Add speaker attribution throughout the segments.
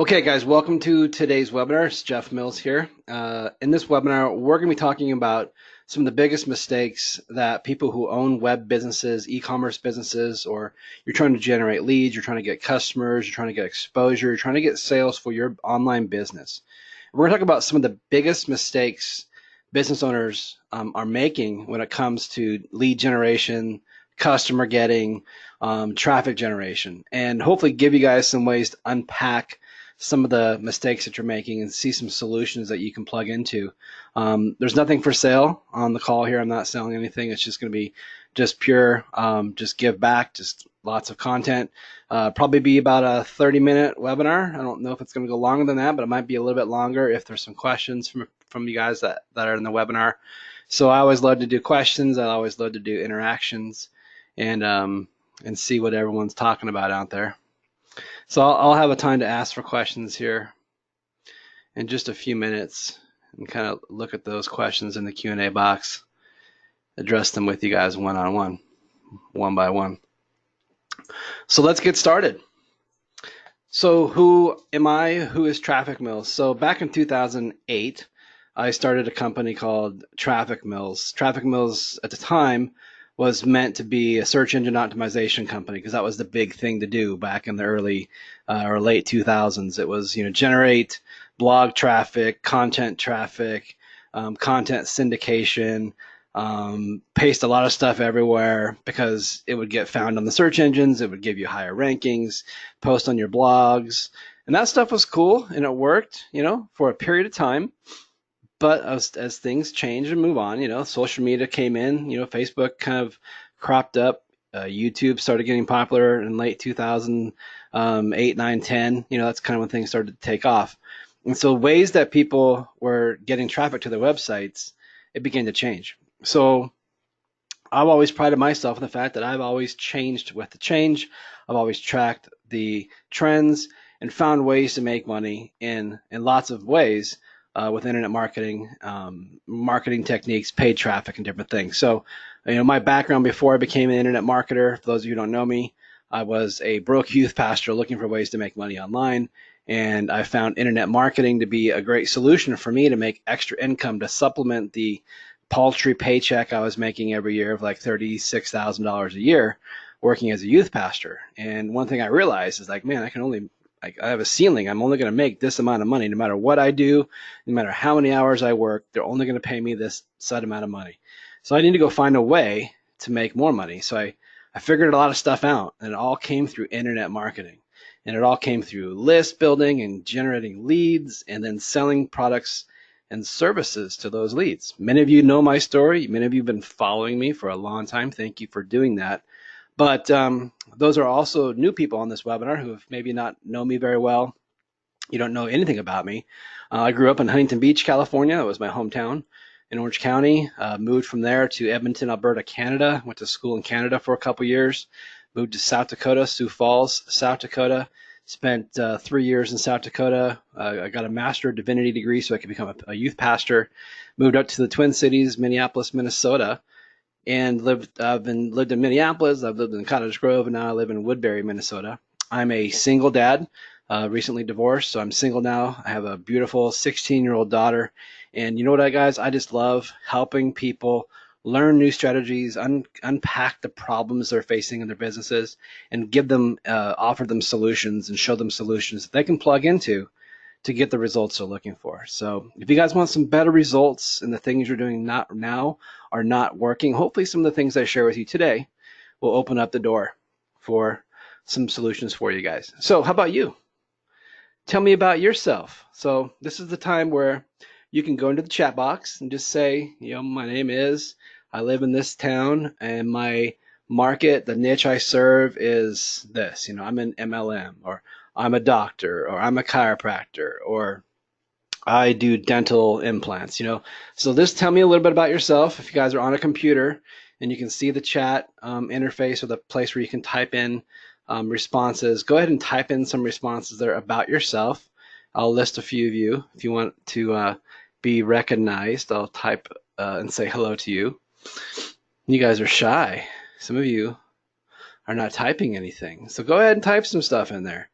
Speaker 1: Okay, guys, welcome to today's webinar. It's Jeff Mills here. In this webinar, we're going to be talking about some of the biggest mistakes that people who own web businesses, e-commerce businesses, or you're trying to generate leads, you're trying to get customers, you're trying to get exposure, you're trying to get sales for your online business. We're going to talk about some of the biggest mistakes business owners are making when it comes to lead generation, customer getting, traffic generation, and hopefully give you guys some ways to unpack some of the mistakes that you're making and see some solutions that you can plug into. There's nothing for sale on the call here. I'm not selling anything. It's just going to be just pure, just give back, just lots of content. Probably be about a 30-minute webinar. I don't know if it's going to go longer than that, but it might be a little bit longer if there's some questions from you guys that are in the webinar. So I always love to do questions. I always love to do interactions and see what everyone's talking about out there. So I'll have a time to ask for questions here in just a few minutes and kind of look at those questions in the Q&A box, address them with you guys one-on-one, one by one. So let's get started. So who am I? Who is Traffic Mills? So back in 2008, I started a company called Traffic Mills. Traffic Mills at the time was meant to be a search engine optimization company because that was the big thing to do back in the early or late 2000s. It was, generate blog traffic, content traffic, content syndication, paste a lot of stuff everywhere because it would get found on the search engines. It would give you higher rankings, post on your blogs, and that stuff was cool and it worked, for a period of time. But as things change and move on, social media came in, Facebook kind of cropped up, YouTube started getting popular in late 2008, 9, 10. That's kind of when things started to take off. And so ways that people were getting traffic to their websites, it began to change. So I've always prided myself in the fact that I've always changed with the change. I've always tracked the trends and found ways to make money in lots of ways. With internet marketing, marketing techniques, paid traffic, and different things. So, my background before I became an internet marketer, for those of you who don't know me, I was a broke youth pastor looking for ways to make money online. And I found internet marketing to be a great solution for me to make extra income to supplement the paltry paycheck I was making every year of like $36,000 a year working as a youth pastor. And one thing I realized is like, man, I have a ceiling. I'm only going to make this amount of money no matter what I do, no matter how many hours I work. They're only going to pay me this set amount of money. So I need to go find a way to make more money. So I figured a lot of stuff out, and it all came through internet marketing. And it all came through list building and generating leads and then selling products and services to those leads. Many of you know my story. Many of you have been following me for a long time. Thank you for doing that. But those are also new people on this webinar who have maybe not know me very well. You don't know anything about me. I grew up in Huntington Beach, California. It was my hometown in Orange County. Moved from there to Edmonton, Alberta, Canada. Went to school in Canada for a couple years. Moved to South Dakota, Sioux Falls, South Dakota. Spent 3 years in South Dakota. I got a Master of Divinity degree so I could become a youth pastor. Moved up to the Twin Cities, Minneapolis, Minnesota. And I've lived in Minneapolis, I've lived in Cottage Grove, and now I live in Woodbury, Minnesota. I'm a single dad, recently divorced, so I'm single now. I have a beautiful 16-year-old daughter. And you know what, guys? I just love helping people learn new strategies, unpack the problems they're facing in their businesses, and offer them solutions and show them solutions that they can plug into to get the results they're looking for. So if you guys want some better results and the things you're doing not now are not working, hopefully some of the things I share with you today will open up the door for some solutions for you guys. So how about you? Tell me about yourself. So this is the time where you can go into the chat box and just say, my name is, I live in this town, and my market, the niche I serve is this. I'm an MLM, or I'm a doctor, or I'm a chiropractor, or I do dental implants, So just tell me a little bit about yourself. If you guys are on a computer and you can see the chat interface or the place where you can type in responses, go ahead and type in some responses there about yourself. I'll list a few of you. If you want to be recognized, I'll type and say hello to you. You guys are shy. Some of you are not typing anything. So go ahead and type some stuff in there.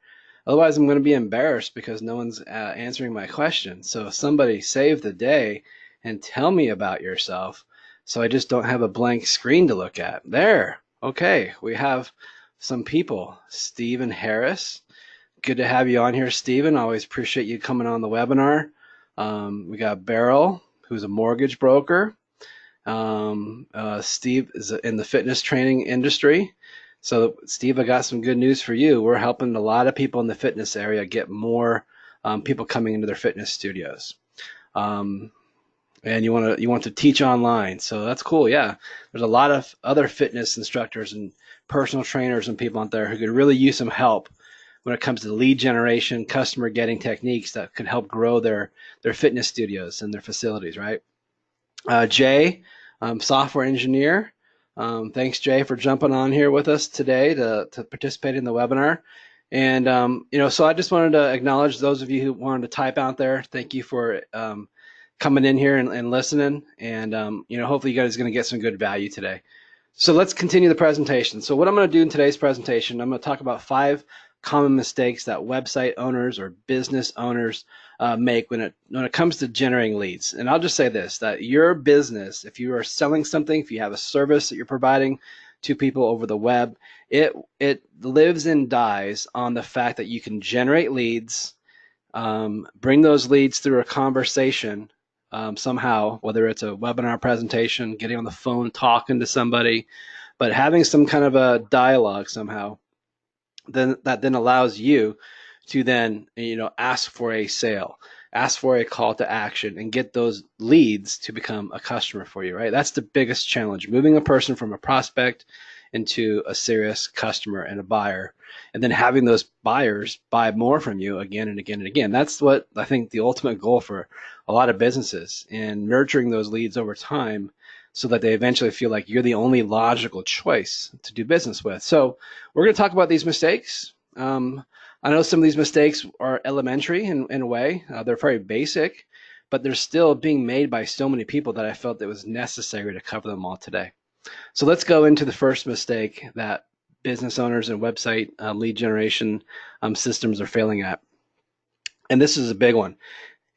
Speaker 1: Otherwise, I'm going to be embarrassed because no one's answering my question. So somebody save the day and tell me about yourself so I just don't have a blank screen to look at. There. Okay, we have some people. Stephen Harris. Good to have you on here, Stephen. Always appreciate you coming on the webinar. We got Beryl, who's a mortgage broker. Steve is in the fitness training industry. So, Steve, I got some good news for you. We're helping a lot of people in the fitness area get more people coming into their fitness studios. Um, and you want to teach online, so that's cool. Yeah, there's a lot of other fitness instructors and personal trainers and people out there who could really use some help when it comes to lead generation, customer getting techniques that could help grow their fitness studios and their facilities, right? Jay, software engineer. Thanks, Jay, for jumping on here with us today to participate in the webinar. And, so I just wanted to acknowledge those of you who wanted to type out there. Thank you for coming in here and listening. And, hopefully you guys are going to get some good value today. So let's continue the presentation. So what I'm going to do in today's presentation, I'm going to talk about 5 common mistakes that website owners or business owners make when it comes to generating leads. And I'll just say this, that your business, if you are selling something, if you have a service that you're providing to people over the web, it lives and dies on the fact that you can generate leads, bring those leads through a conversation somehow, whether it's a webinar presentation, getting on the phone, talking to somebody, but having some kind of a dialogue somehow, then that then allows you to then ask for a sale, ask for a call to action, and get those leads to become a customer for you, right? That's the biggest challenge, moving a person from a prospect into a serious customer and a buyer, and then having those buyers buy more from you again and again and again. That's what I think the ultimate goal for a lot of businesses, and nurturing those leads over time so that they eventually feel like you're the only logical choice to do business with. So we're going to talk about these mistakes. I know some of these mistakes are elementary in a way. They're very basic, but they're still being made by so many people that I felt it was necessary to cover them all today. So let's go into the first mistake that business owners and website lead generation systems are failing at. And this is a big one.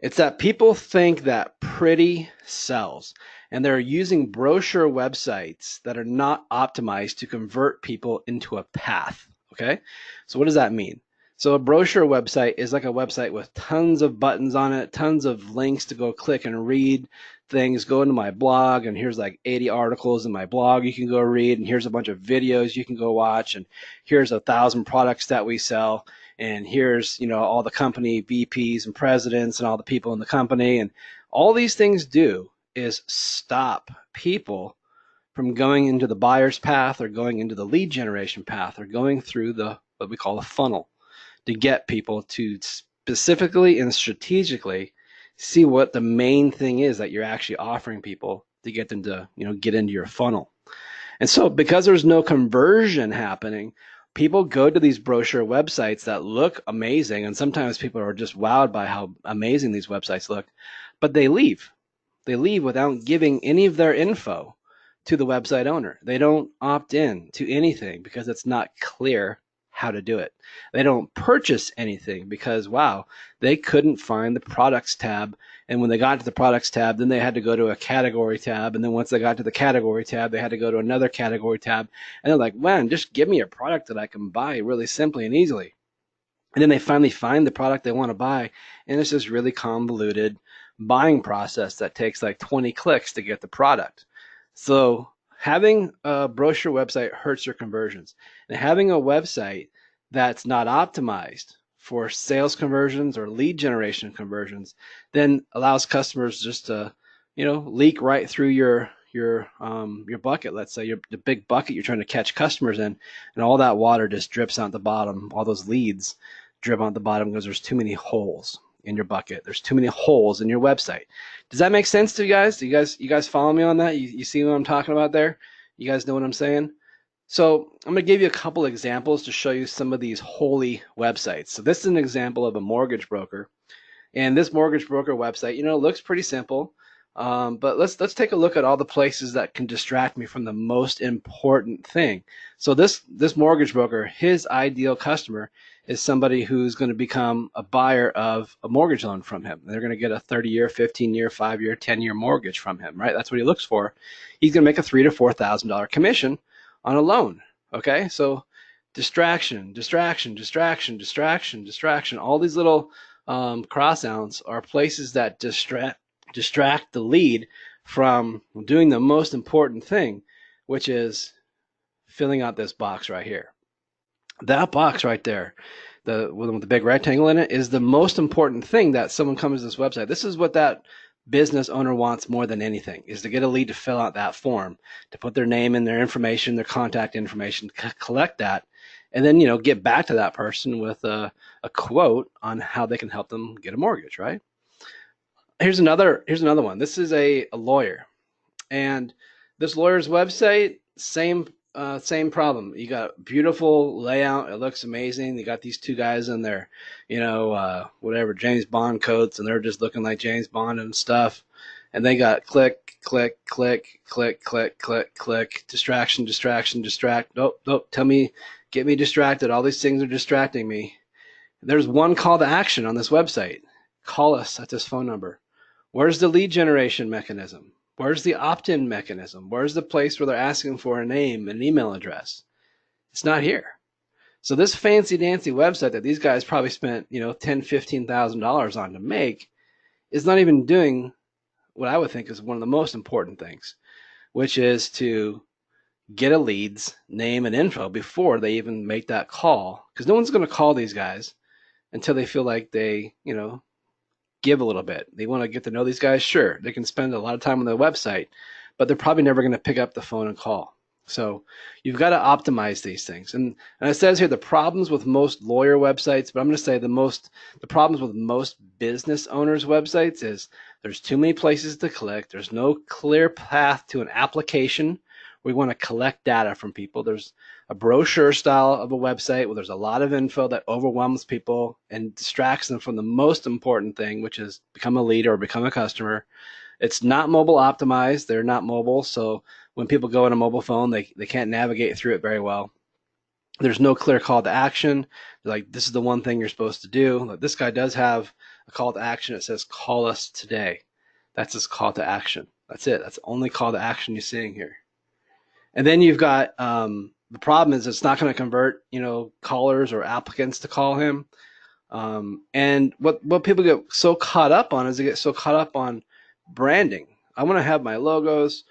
Speaker 1: It's that people think that pretty sells, and they're using brochure websites that are not optimized to convert people into a path. Okay, so what does that mean? So a brochure website is like a website with tons of buttons on it, tons of links to go click and read things. Go into my blog, and here's like 80 articles in my blog you can go read, and here's a bunch of videos you can go watch, and here's 1,000 products that we sell, and here's all the company VPs and presidents and all the people in the company. And all these things do is stop people from going into the buyer's path or going into the lead generation path or going through what we call a funnel to get people to specifically and strategically see what the main thing is that you're actually offering people to get them to get into your funnel. And so because there's no conversion happening, people go to these brochure websites that look amazing, and sometimes people are just wowed by how amazing these websites look, but they leave. They leave without giving any of their info to the website owner. They don't opt in to anything because it's not clear how to do it. They don't purchase anything because, wow, they couldn't find the products tab. And when they got to the products tab, then they had to go to a category tab. And then once they got to the category tab, they had to go to another category tab. And they're like, man, just give me a product that I can buy really simply and easily. And then they finally find the product they want to buy. And it's this really convoluted buying process that takes like 20 clicks to get the product. So having a brochure website hurts your conversions. And having a website that's not optimized for sales conversions or lead generation conversions then allows customers just to, leak right through your bucket. Let's say the big bucket you're trying to catch customers in, and all that water just drips out the bottom. All those leads drip out the bottom because there's too many holes in your bucket. There's too many holes in your website. Does that make sense to you guys? Do you guys follow me on that? You see what I'm talking about there? You guys know what I'm saying? So I'm going to give you a couple examples to show you some of these holy websites. So this is an example of a mortgage broker. And this mortgage broker website, looks pretty simple. But let's take a look at all the places that can distract me from the most important thing. So this mortgage broker, his ideal customer is somebody who's going to become a buyer of a mortgage loan from him. They're going to get a 30-year, 15-year, 5-year, 10-year mortgage from him, right? That's what he looks for. He's going to make a $3,000 to $4,000 commission on a loan. Okay, so distraction, distraction, distraction, distraction, distraction. All these little cross outs are places that distract the lead from doing the most important thing, which is filling out this box right here. That box right there, the one with the big rectangle in it, is the most important thing that someone comes to this website. This is what that business owner wants more than anything, is to get a lead to fill out that form, to put their name and their information, their contact information, collect that, and then get back to that person with a quote on how they can help them get a mortgage, right? Here's another one. This is a lawyer, and this lawyer's website, same problem. You got beautiful layout. It looks amazing. You got these two guys in their, whatever, James Bond coats, and they're just looking like James Bond and stuff. And they got click, click, click, click, click, click, click, distraction, distraction, distract. Nope, nope. Get me distracted. All these things are distracting me. There's one call to action on this website. Call us at this phone number. Where's the lead generation mechanism? Where's the opt-in mechanism? Where's the place where they're asking for a name and an email address? It's not here. So this fancy dancy website that these guys probably spent, $10,000-$15,000 on to make is not even doing what I would think is one of the most important things, which is to get a lead's name and info before they even make that call. Because no one's going to call these guys until they feel like they, give a little bit. They want to get to know these guys. Sure, they can spend a lot of time on the website, but they're probably never going to pick up the phone and call. So you've got to optimize these things. And it says here the problems with most lawyer websites, but I'm going to say the problems with most business owners' websites is there's too many places to click. There's no clear path to an application. We want to collect data from people. There's a brochure style of a website where there's a lot of info that overwhelms people and distracts them from the most important thing, which is become a lead or become a customer. It's not mobile optimized. They're not mobile. So when people go on a mobile phone, they can't navigate through it very well. There's no clear call to action. Like, this is the one thing you're supposed to do. Like, this guy does have a call to action. It says, call us today. That's his call to action. That's it. That's the only call to action you're seeing here. And then you've got the problem is it's not going to convert, callers or applicants to call him. And what people get so caught up on is they get so caught up on branding. I want to have my logos.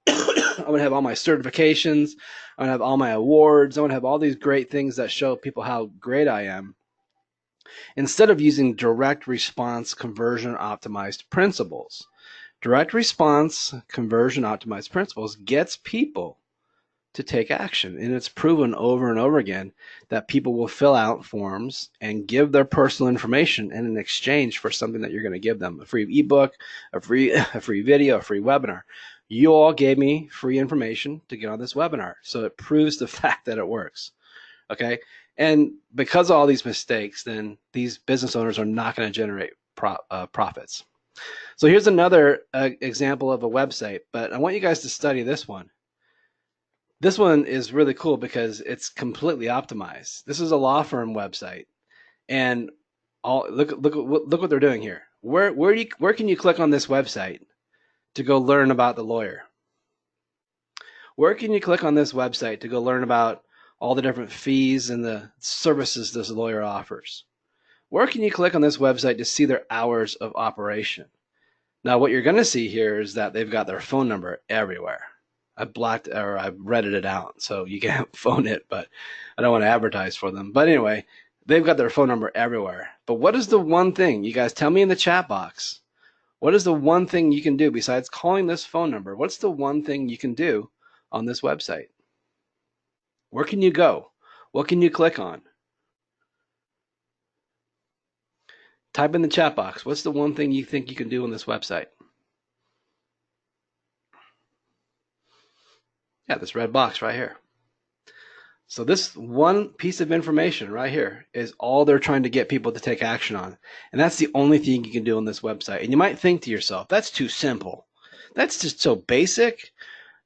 Speaker 1: I want to have all my certifications. I want to have all my awards. I want to have all these great things that show people how great I am, instead of using direct response conversion optimized principles. Direct response conversion optimized principles gets people to take action. And it's proven over and over again that people will fill out forms and give their personal information in exchange for something that you're going to give them. A free ebook, a free video, a free webinar. You all gave me free information to get on this webinar. So it proves the fact that it works. Okay. And because of all these mistakes, then these business owners are not going to generate profits. So here's another example of a website, but I want you guys to study this one. This one is really cool because it's completely optimized. This is a law firm website, and look what they're doing here. Where can you click on this website to go learn about the lawyer? Where can you click on this website to go learn about all the different fees and the services this lawyer offers? Where can you click on this website to see their hours of operation? Now, what you're going to see here is that they've got their phone number everywhere. I've redded it out, so you can't phone it, but I don't want to advertise for them. But anyway, they've got their phone number everywhere. But what is the one thing, you guys tell me in the chat box, what is the one thing you can do besides calling this phone number? What's the one thing you can do on this website? Where can you go? What can you click on? Type in the chat box. What's the one thing you think you can do on this website? Yeah, this red box right here. So this one piece of information right here is all they're trying to get people to take action on. And that's the only thing you can do on this website. And you might think to yourself, that's too simple. That's just so basic.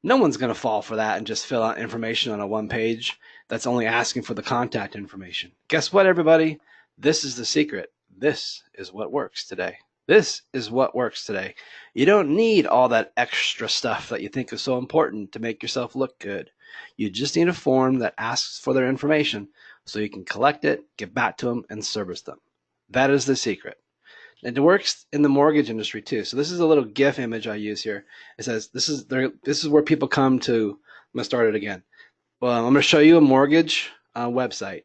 Speaker 1: No one's going to fall for that and just fill out information on a one page that's only asking for the contact information. Guess what, everybody? This is the secret. This is what works today. This is what works today. You don't need all that extra stuff that you think is so important to make yourself look good. You just need a form that asks for their information so you can collect it, get back to them, and service them. That is the secret. And it works in the mortgage industry too. So this is a little GIF image I use here. It says this is where people come to. I'm gonna start it again. Well, I'm gonna show you a mortgage website.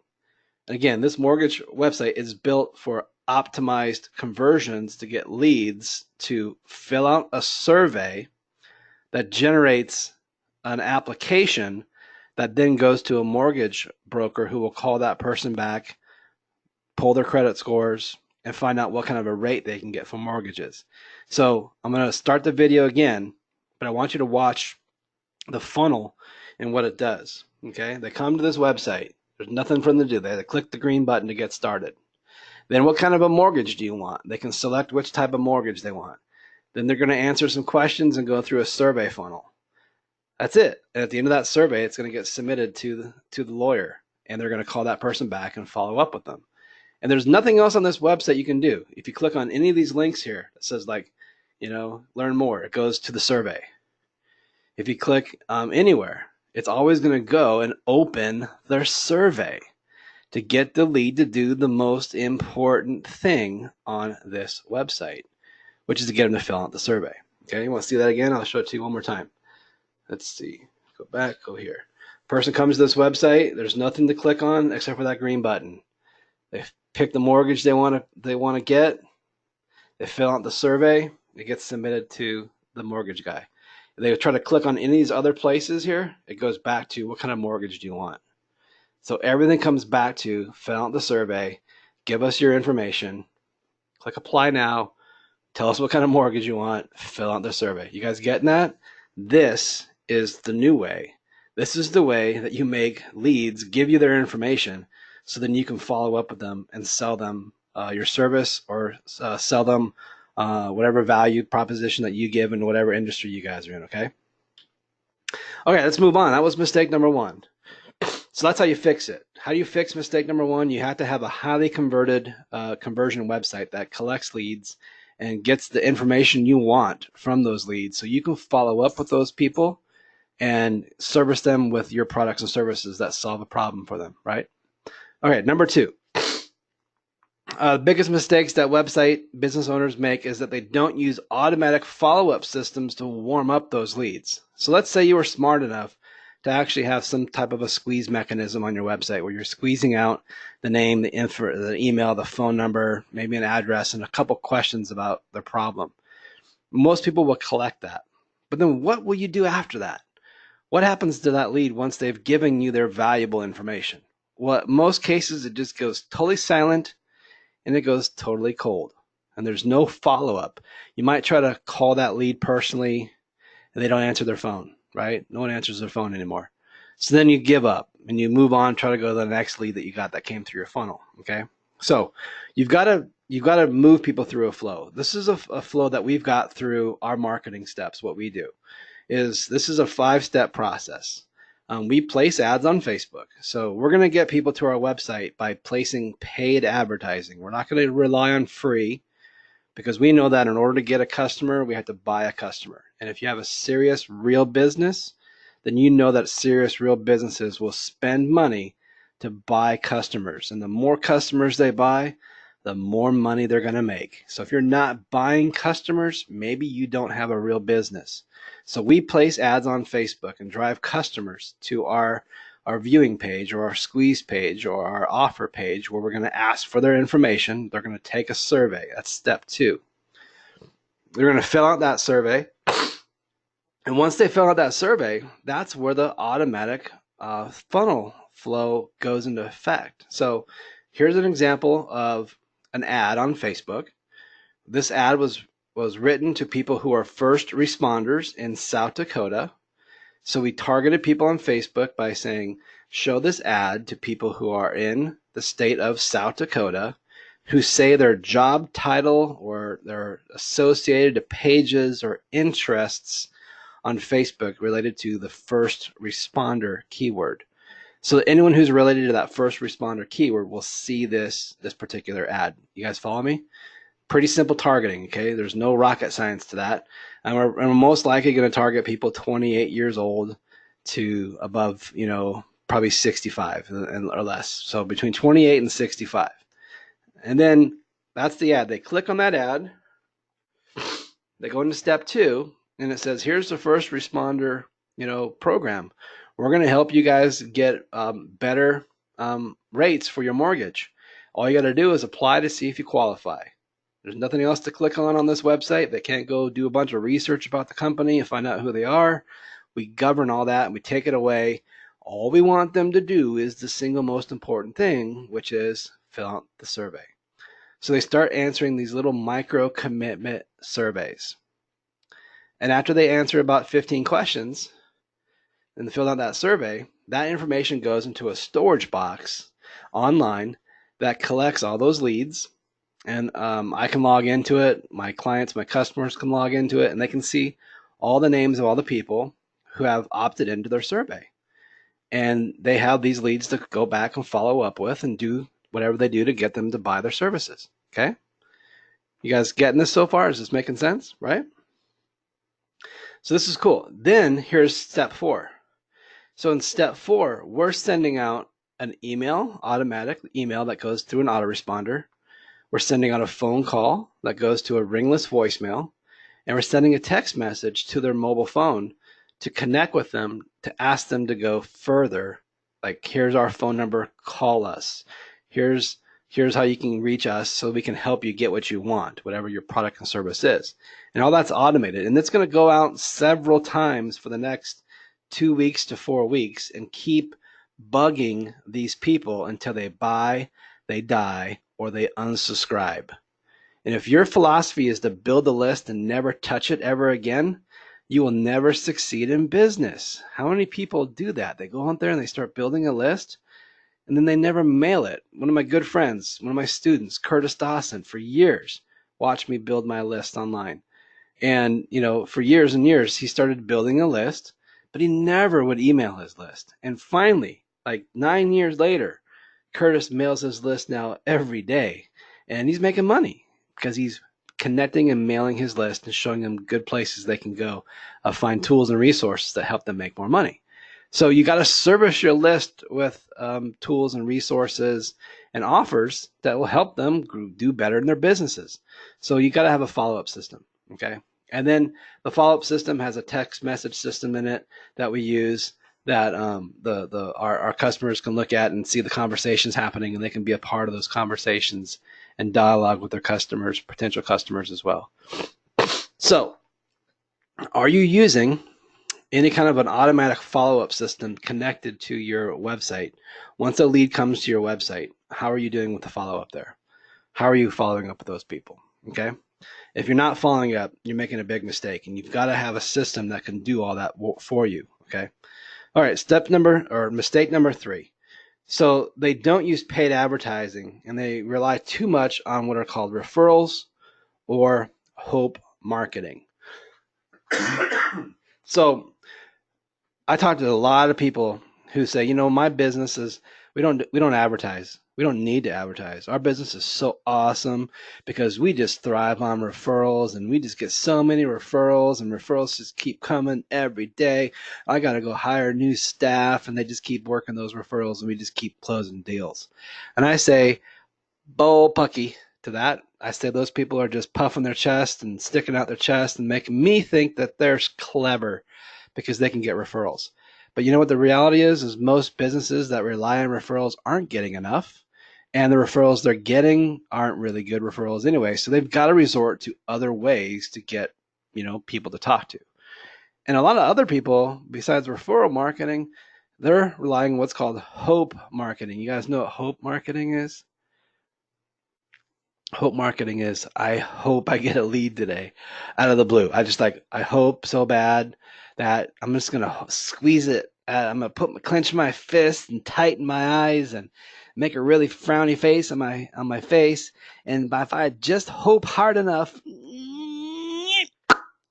Speaker 1: And again, this mortgage website is built for optimized conversions to get leads to fill out a survey that generates an application that then goes to a mortgage broker who will call that person back, pull their credit scores, and find out what kind of a rate they can get for mortgages. So I'm going to start the video again, but I want you to watch the funnel and what it does. Okay, they come to this website. There's nothing for them to do. They have to click the green button to get started. Then what kind of a mortgage do you want? They can select which type of mortgage they want. Then they're going to answer some questions and go through a survey funnel. That's it. And at the end of that survey, it's going to get submitted to the lawyer, and they're going to call that person back and follow up with them. And there's nothing else on this website you can do. If you click on any of these links here, it says learn more. It goes to the survey. If you click anywhere, it's always going to go and open their survey to get the lead to do the most important thing on this website, which is to get them to fill out the survey. Okay, you want to see that again? I'll show it to you one more time. Let's see. Go back, go here. Person comes to this website. There's nothing to click on except for that green button. They pick the mortgage they want to get. They fill out the survey. It gets submitted to the mortgage guy. If they try to click on any of these other places here, it goes back to what kind of mortgage do you want. So everything comes back to fill out the survey, give us your information, click apply now, tell us what kind of mortgage you want, fill out the survey. You guys getting that? This is the new way. This is the way that you make leads give you their information so then you can follow up with them and sell them your service or sell them whatever value proposition that you give in whatever industry you guys are in, okay? Okay, let's move on. That was mistake number one. So that's how you fix it. How do you fix mistake number one? You have to have a highly converted conversion website that collects leads and gets the information you want from those leads so you can follow up with those people and service them with your products and services that solve a problem for them, right? Okay, number two. Biggest mistakes that website business owners make is that they don't use automatic follow-up systems to warm up those leads. So let's say you were smart enough to actually have some type of a squeeze mechanism on your website where you're squeezing out the name, the info, the email, the phone number, maybe an address, and a couple questions about their problem. Most people will collect that. But then what will you do after that? What happens to that lead once they've given you their valuable information? Well, in most cases, it just goes totally silent and it goes totally cold. And there's no follow-up. You might try to call that lead personally and they don't answer their phone. Right? No one answers their phone anymore. So then you give up and you move on, try to go to the next lead that you got that came through your funnel. Okay. So you've got to move people through a flow. This is a flow that we've got through our marketing steps. What we do is this is a 5-step process. We place ads on Facebook. So we're going to get people to our website by placing paid advertising. We're not going to rely on free because we know that in order to get a customer, we have to buy a customer. And if you have a serious, real business, then you know that serious, real businesses will spend money to buy customers. And the more customers they buy, the more money they're going to make. So if you're not buying customers, maybe you don't have a real business. So we place ads on Facebook and drive customers to our viewing page or our squeeze page or our offer page where we're going to ask for their information. They're going to take a survey. That's step 2. They're going to fill out that survey. And once they fill out that survey, that's where the automatic funnel flow goes into effect. So here's an example of an ad on Facebook. This ad was written to people who are first responders in South Dakota. So we targeted people on Facebook by saying, show this ad to people who are in the state of South Dakota, who say their job title or their associated to pages or interests on Facebook related to the first responder keyword. So anyone who's related to that first responder keyword will see this particular ad. You guys follow me? Pretty simple targeting, okay? There's no rocket science to that. And we're most likely going to target people 28 years old to above, probably 65 or less. So between 28 and 65. And then that's the ad. They click on that ad. They go into step 2, and it says, here's the first responder, program. We're going to help you guys get better rates for your mortgage. All you got to do is apply to see if you qualify. There's nothing else to click on this website. They can't go do a bunch of research about the company and find out who they are. We govern all that and we take it away. All we want them to do is the single most important thing, which is fill out the survey. So they start answering these little micro commitment surveys. And after they answer about 15 questions and fill out that survey, that information goes into a storage box online that collects all those leads. And I can log into it. My clients, my customers can log into it, and they can see all the names of all the people who have opted into their survey. And they have these leads to go back and follow up with and do whatever they do to get them to buy their services. Okay? You guys getting this so far? Is this making sense, right? So this is cool. Then here's step 4. So in step 4, we're sending out an email, automatic email that goes through an autoresponder. We're sending out a phone call that goes to a ringless voicemail, and we're sending a text message to their mobile phone to connect with them, to ask them to go further. Like, here's our phone number, call us. Here's how you can reach us so we can help you get what you want, whatever your product and service is. And all that's automated. And it's going to go out several times for the next 2 weeks to 4 weeks and keep bugging these people until they buy, they die, or they unsubscribe. And if your philosophy is to build a list and never touch it ever again, you will never succeed in business. How many people do that? They go out there and they start building a list, and then they never mail it. One of my good friends, one of my students, Curtis Dawson, for years, watched me build my list online. And, for years and years, he started building a list, but he never would email his list. And finally, like 9 years later, Curtis mails his list now every day, and he's making money because he's connecting and mailing his list and showing them good places they can go, find tools and resources that help them make more money. So you got to service your list with tools and resources and offers that will help them do better in their businesses. So you got to have a follow-up system, okay? And then the follow-up system has a text message system in it that we use that our customers can look at and see the conversations happening, and they can be a part of those conversations and dialogue with their customers, potential customers as well. So, are you using any kind of an automatic follow-up system connected to your website? Once a lead comes to your website, how are you doing with the follow-up there? How are you following up with those people? Okay? If you're not following up, you're making a big mistake, and you've got to have a system that can do all that for you. Okay? All right, mistake number 3. So they don't use paid advertising, and they rely too much on what are called referrals or hope marketing. So I talked to a lot of people who say, my business is, we don't advertise. We don't need to advertise. Our business is so awesome because we just thrive on referrals, and we just get so many referrals, and referrals just keep coming every day. I got to go hire new staff, and they just keep working those referrals, and we just keep closing deals. And I say, bull pucky to that. I say those people are just puffing their chest and sticking out their chest and making me think that they're clever because they can get referrals. But you know what the reality is most businesses that rely on referrals aren't getting enough. And the referrals they're getting aren't really good referrals anyway. So they've got to resort to other ways to get, people to talk to. And a lot of other people, besides referral marketing, they're relying on what's called hope marketing. You guys know what hope marketing is? Hope marketing is, I hope I get a lead today out of the blue. I hope so bad that I'm just gonna squeeze it. I'm gonna clench my fist and tighten my eyes and make a really frowny face on my face. And if I just hope hard enough,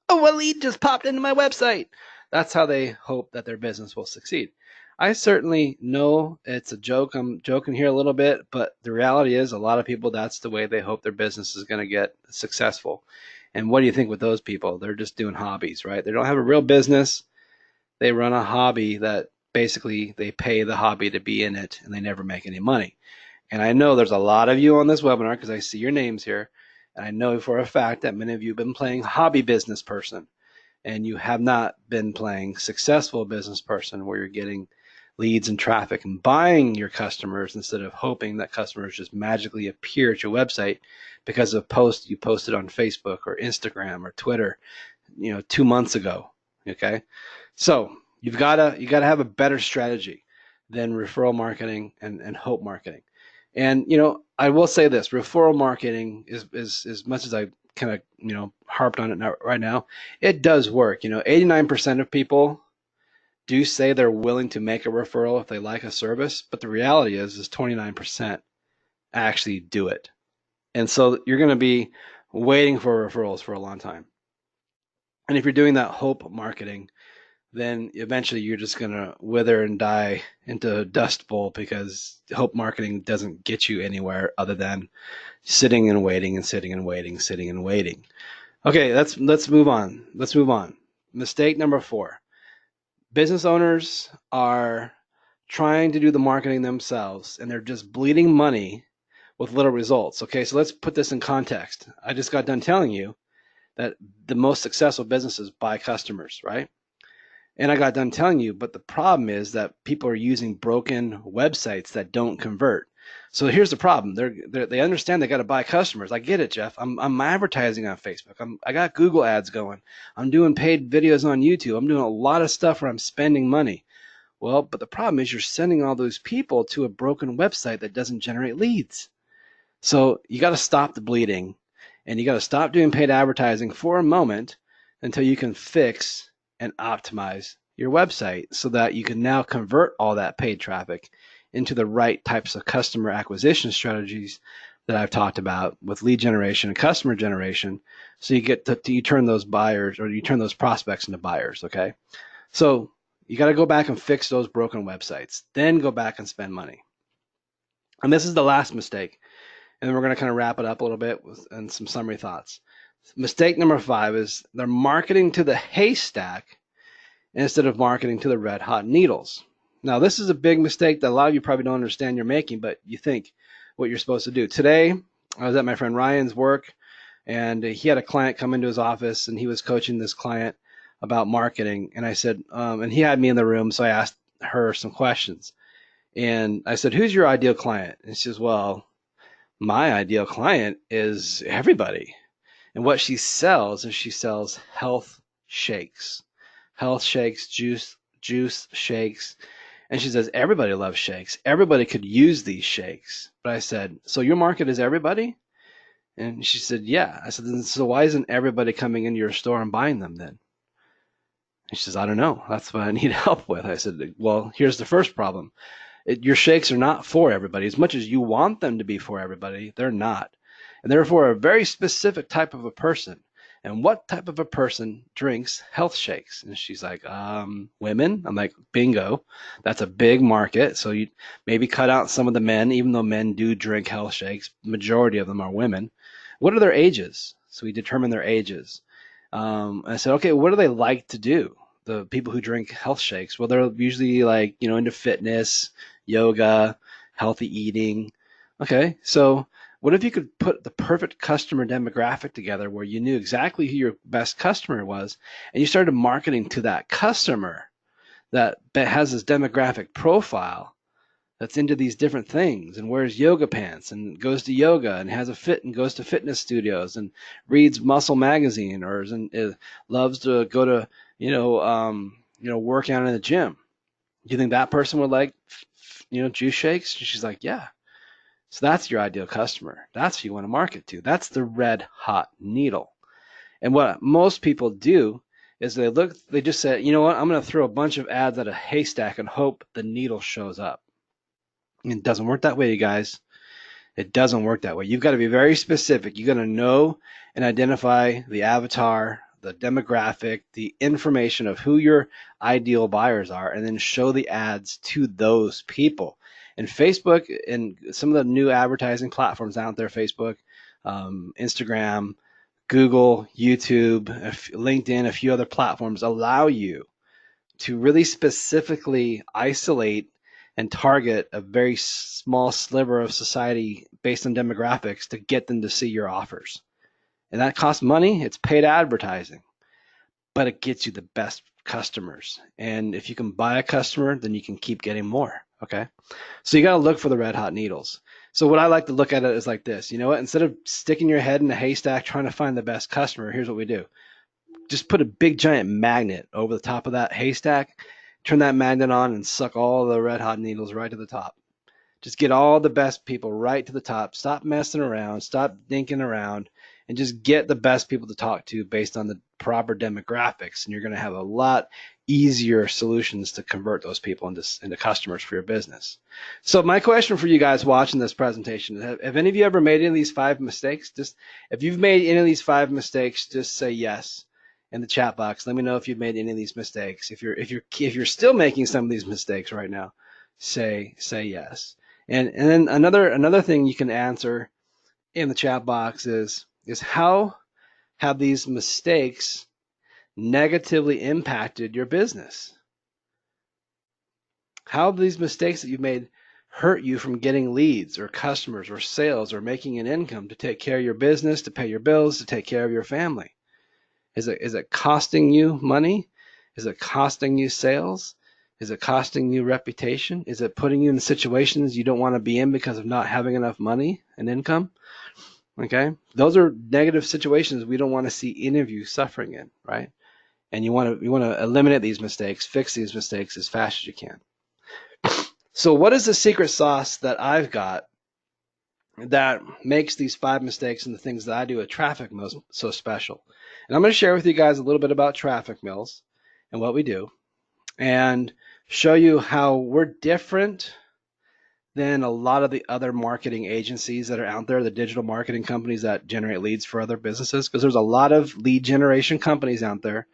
Speaker 1: oh, a lead just popped into my website. That's how they hope that their business will succeed. I certainly know it's a joke. I'm joking here a little bit, but the reality is a lot of people, that's the way they hope their business is going to get successful. And what do you think with those people? They're just doing hobbies, right? They don't have a real business. They run a hobby that basically they pay the hobby to be in it and they never make any money. And I know there's a lot of you on this webinar because I see your names here. And I know for a fact that many of you have been playing hobby business person and you have not been playing successful business person where you're getting leads and traffic and buying your customers instead of hoping that customers just magically appear at your website because of a post you posted on Facebook or Instagram or Twitter, 2 months ago. Okay. So you gotta have a better strategy than referral marketing and hope marketing. And I will say this: referral marketing is as much as I kind of harped on it right now, it does work. 89% of people do say they're willing to make a referral if they like a service, but the reality is 29% actually do it. And so you're going to be waiting for referrals for a long time. And if you're doing that hope marketing, then eventually you're just going to wither and die into a dust bowl because hope marketing doesn't get you anywhere other than sitting and waiting and sitting and waiting, sitting and waiting. Okay, let's move on. Let's move on. Mistake number 4. Business owners are trying to do the marketing themselves and they're just bleeding money with little results. Okay, so let's put this in context. I just got done telling you that the most successful businesses buy customers, right? And I got done telling you, but the problem is that people are using broken websites that don't convert. So here's the problem. They understand they got to buy customers. I get it, Jeff. I'm advertising on Facebook. I got Google ads going. I'm doing paid videos on YouTube. I'm doing a lot of stuff where I'm spending money. Well, but the problem is you're sending all those people to a broken website that doesn't generate leads. So you got to stop the bleeding and you got to stop doing paid advertising for a moment until you can fix and optimize your website so that you can now convert all that paid traffic into the right types of customer acquisition strategies that I've talked about with lead generation and customer generation. So you turn those buyers or you turn those prospects into buyers. Okay. So you got to go back and fix those broken websites, then go back and spend money. And this is the last mistake. And then we're going to kind of wrap it up a little bit and some summary thoughts. Mistake number 5 is they're marketing to the haystack instead of marketing to the red hot needles. Now, this is a big mistake that a lot of you probably don't understand you're making, but you think what you're supposed to do. Today, I was at my friend Ryan's work, and he had a client come into his office, and he was coaching this client about marketing. And I said, and he had me in the room, so I asked her some questions. And I said, who's your ideal client? And she says, well, my ideal client is everybody. And what she sells is she sells health shakes, juice shakes. And she says, everybody loves shakes. Everybody could use these shakes. But I said, so your market is everybody? And she said, yeah. I said, so why isn't everybody coming into your store and buying them then? And she says, I don't know. That's what I need help with. I said, well, here's the first problem. Your shakes are not for everybody. As much as you want them to be for everybody, they're not. And they're for a very specific type of a person. And what type of a person drinks health shakes? And she's like, women. I'm like, bingo. That's a big market. So you maybe cut out some of the men, even though men do drink health shakes. Majority of them are women. What are their ages? So we determine their ages. I said, okay, what do they like to do? The people who drink health shakes, well, they're usually like, into fitness, yoga, healthy eating. Okay, so what if you could put the perfect customer demographic together where you knew exactly who your best customer was and you started marketing to that customer that has this demographic profile that's into these different things and wears yoga pants and goes to yoga and has a fit and goes to fitness studios and reads Muscle magazine or loves to go to work out in the gym. Do you think that person would like juice shakes? She's like, yeah. So that's your ideal customer. That's who you want to market to. That's the red hot needle. And what most people do is they just said, you know what, I'm going to throw a bunch of ads at a haystack and hope the needle shows up. And it doesn't work that way, you guys. It doesn't work that way. You've got to be very specific. You got to know and identify the avatar, the demographic, the information of who your ideal buyers are, and then show the ads to those people. And Facebook and some of the new advertising platforms out there, Facebook, Instagram, Google, YouTube, LinkedIn, a few other platforms allow you to really specifically isolate and target a very small sliver of society based on demographics to get them to see your offers. And that costs money. It's paid advertising, but it gets you the best customers. And if you can buy a customer, then you can keep getting more. Okay. So you got to look for the red hot needles. So what I like to look at it is like this. You know what? Instead of sticking your head in a haystack trying to find the best customer, here's what we do. Just put a big giant magnet over the top of that haystack, turn that magnet on and suck all the red hot needles right to the top. Just get all the best people right to the top. Stop messing around, stop dinking around, and just get the best people to talk to based on the proper demographics. And you're going to have a lot easier solutions to convert those people into customers for your business. So my question for you guys watching this presentation, have any of you ever made any of these 5 mistakes? Just if you've made any of these 5 mistakes, just say yes in the chat box. Let me know if you've made any of these mistakes. If you're still making some of these mistakes right now, say yes. And then another thing you can answer in the chat box is how have these mistakes negatively impacted your business? How have these mistakes that you've made hurt you from getting leads or customers or sales or making an income to take care of your business, to pay your bills, to take care of your family? Is it costing you money? Is it costing you sales? Is it costing you reputation? Is it putting you in situations you don't want to be in because of not having enough money and income? Okay, those are negative situations we don't want to see any of you suffering in, right? And you want to eliminate these mistakes, fix these mistakes as fast as you can. So what is the secret sauce that I've got that makes these 5 mistakes and the things that I do at Traffic Mills so special? And I'm going to share with you guys a little bit about Traffic Mills and what we do, and show you how we're different than a lot of the other marketing agencies that are out there, the digital marketing companies that generate leads for other businesses, because there's a lot of lead generation companies out there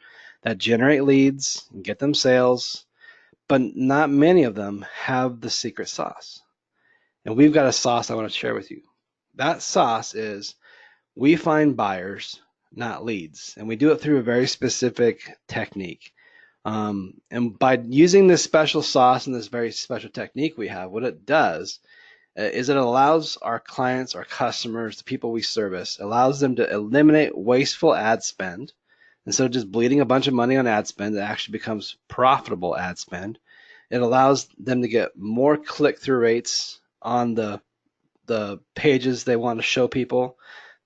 Speaker 1: that generate leads and get them sales, but not many of them have the secret sauce. And we've got a sauce I want to share with you. That sauce is we find buyers, not leads, and we do it through a very specific technique. And by using this special sauce and this very special technique we have, what it does is it allows our clients, our customers, the people we service, allows them to eliminate wasteful ad spend. Instead of just bleeding a bunch of money on ad spend, it actually becomes profitable ad spend. It allows them to get more click-through rates on the pages they want to show people.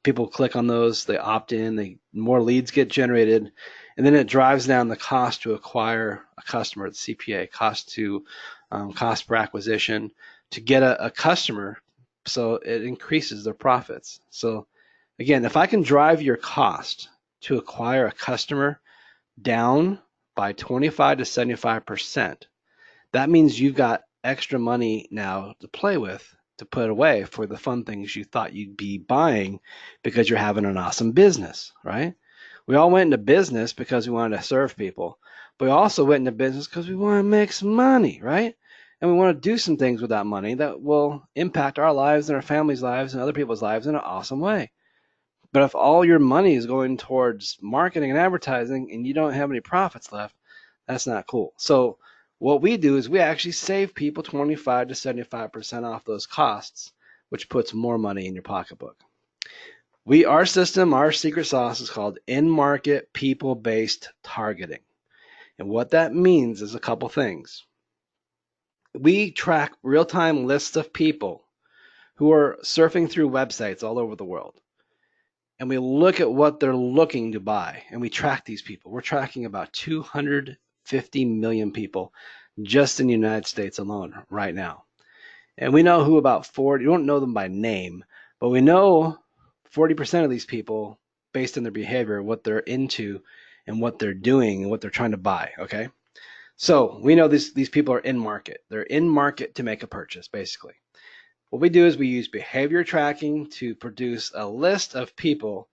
Speaker 1: People click on those, they opt in, more leads get generated, and then it drives down the cost to acquire a customer, the CPA, cost per acquisition, to get a customer, so it increases their profits. So again, if I can drive your cost to acquire a customer down by 25 to 75%, that means you've got extra money now to play with, to put away for the fun things you thought you'd be buying because you're having an awesome business, right? We all went into business because we wanted to serve people, but we also went into business because we want to make some money, right? And we want to do some things with that money that will impact our lives and our families' lives and other people's lives in an awesome way. But if all your money is going towards marketing and advertising and you don't have any profits left, that's not cool. So what we do is we actually save people 25 to 75% off those costs, which puts more money in your pocketbook. Our system, our secret sauce is called in-market people-based targeting. And what that means is a couple things. We track real-time lists of people who are surfing through websites all over the world. And we look at what they're looking to buy, and we track these people. We're tracking about 250 million people just in the United States alone right now. And we know who about 40, you don't know them by name, but we know 40% of these people, based on their behavior, what they're into and what they're doing and what they're trying to buy. Okay. So we know these people are in market. They're in market to make a purchase, basically. What we do is we use behavior tracking to produce a list of people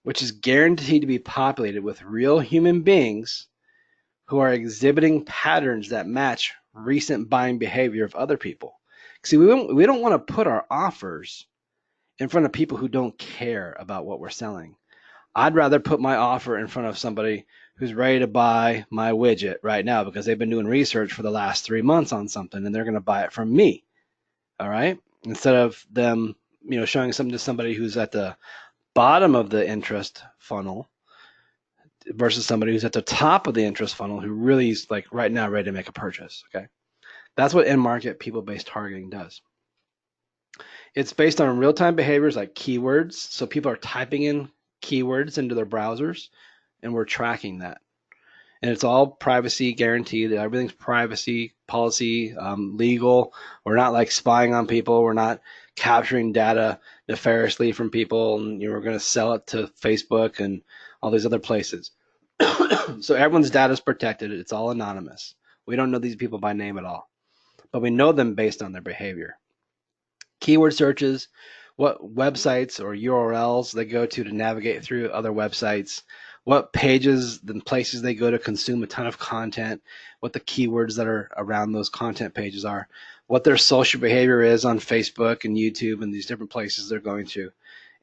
Speaker 1: which is guaranteed to be populated with real human beings who are exhibiting patterns that match recent buying behavior of other people. See, we don't want to put our offers in front of people who don't care about what we're selling. I'd rather put my offer in front of somebody who's ready to buy my widget right now because they've been doing research for the last 3 months on something and they're going to buy it from me. All right. Instead of them, showing something to somebody who's at the bottom of the interest funnel versus somebody who's at the top of the interest funnel who really is like right now ready to make a purchase. Okay. That's what in-market people-based targeting does. It's based on real-time behaviors like keywords. So people are typing in keywords into their browsers and we're tracking that. And it's all privacy guaranteed. Everything's privacy, policy, legal. We're not like spying on people. We're not capturing data nefariously from people. And we're going to sell it to Facebook and all these other places. So everyone's data is protected. It's all anonymous. We don't know these people by name at all, but we know them based on their behavior. Keyword searches, what websites or URLs they go to navigate through other websites, what pages and places they go to consume a ton of content, what the keywords that are around those content pages are, what their social behavior is on Facebook and YouTube and these different places they're going to,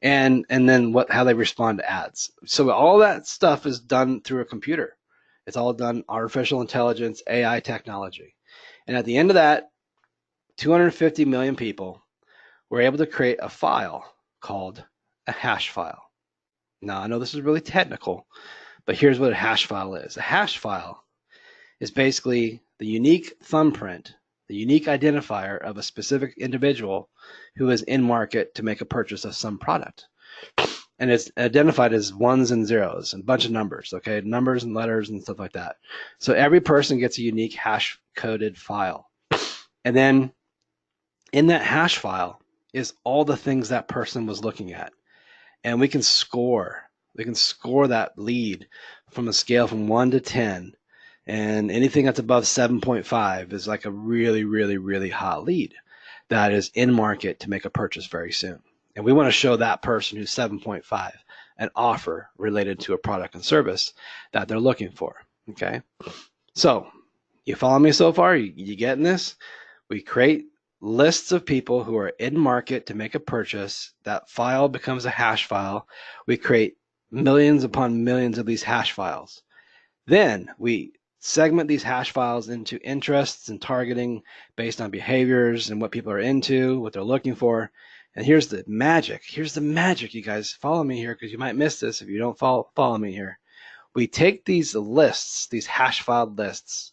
Speaker 1: and then how they respond to ads. So all that stuff is done through a computer. It's all done artificial intelligence, AI technology. And at the end of that, 250 million people were able to create a file called a hash file. Now, I know this is really technical, but here's what a hash file is. A hash file is basically the unique thumbprint, the unique identifier of a specific individual who is in market to make a purchase of some product. And it's identified as ones and zeros and a bunch of numbers, okay? Numbers and letters and stuff like that. So every person gets a unique hash coded file. And then in that hash file is all the things that person was looking at. And we can score that lead from a scale from 1 to 10. And anything that's above 7.5 is like a really, really, really hot lead that is in market to make a purchase very soon. And we want to show that person who's 7.5 an offer related to a product and service that they're looking for. Okay. So you follow me so far? You getting this? We create lists of people who are in market to make a purchase. That file becomes a hash file. We create millions upon millions of these hash files. Then we segment these hash files into interests and targeting based on behaviors and what people are into, what they're looking for. And here's the magic. Here's the magic, you guys. Follow me here because you might miss this if you don't follow me here. We take these lists, these hash filed lists,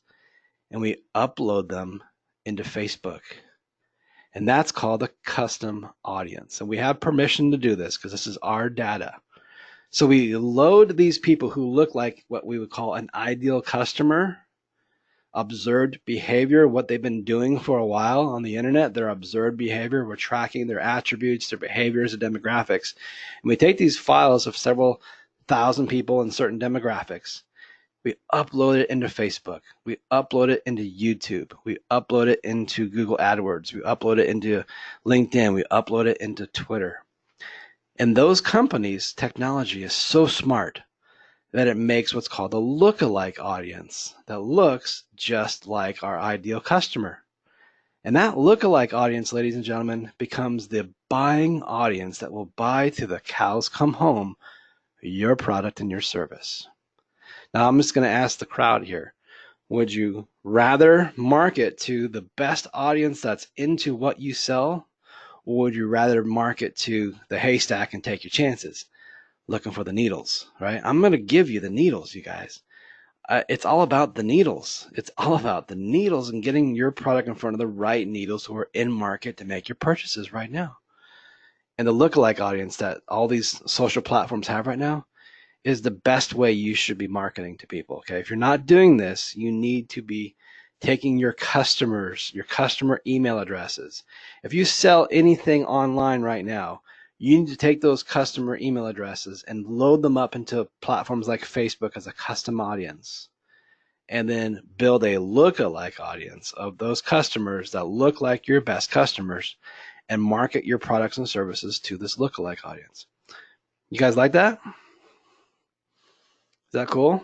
Speaker 1: and we upload them into Facebook. And that's called a custom audience. And we have permission to do this because this is our data. So we load these people who look like what we would call an ideal customer, observed behavior, what they've been doing for a while on the internet, their observed behavior. We're tracking their attributes, their behaviors, their demographics. And we take these files of several thousand people in certain demographics. We upload it into Facebook. We upload it into YouTube. We upload it into Google AdWords. We upload it into LinkedIn. We upload it into Twitter. And those companies' technology is so smart that it makes what's called a lookalike audience that looks just like our ideal customer. And that lookalike audience, ladies and gentlemen, becomes the buying audience that will buy till the cows come home your product and your service. Now, I'm just going to ask the crowd here, would you rather market to the best audience that's into what you sell, or would you rather market to the haystack and take your chances looking for the needles, right? I'm going to give you the needles, you guys. It's all about the needles. It's all about the needles and getting your product in front of the right needles who are in market to make your purchases right now. And the lookalike audience that all these social platforms have right now is the best way you should be marketing to people. Okay, if you're not doing this, you need to be taking your customers, your customer email addresses. If you sell anything online right now, You need to take those customer email addresses and load them up into platforms like Facebook as a custom audience, and then build a lookalike audience of those customers that look like your best customers and market your products and services to this lookalike audience. You guys like that? Is that cool?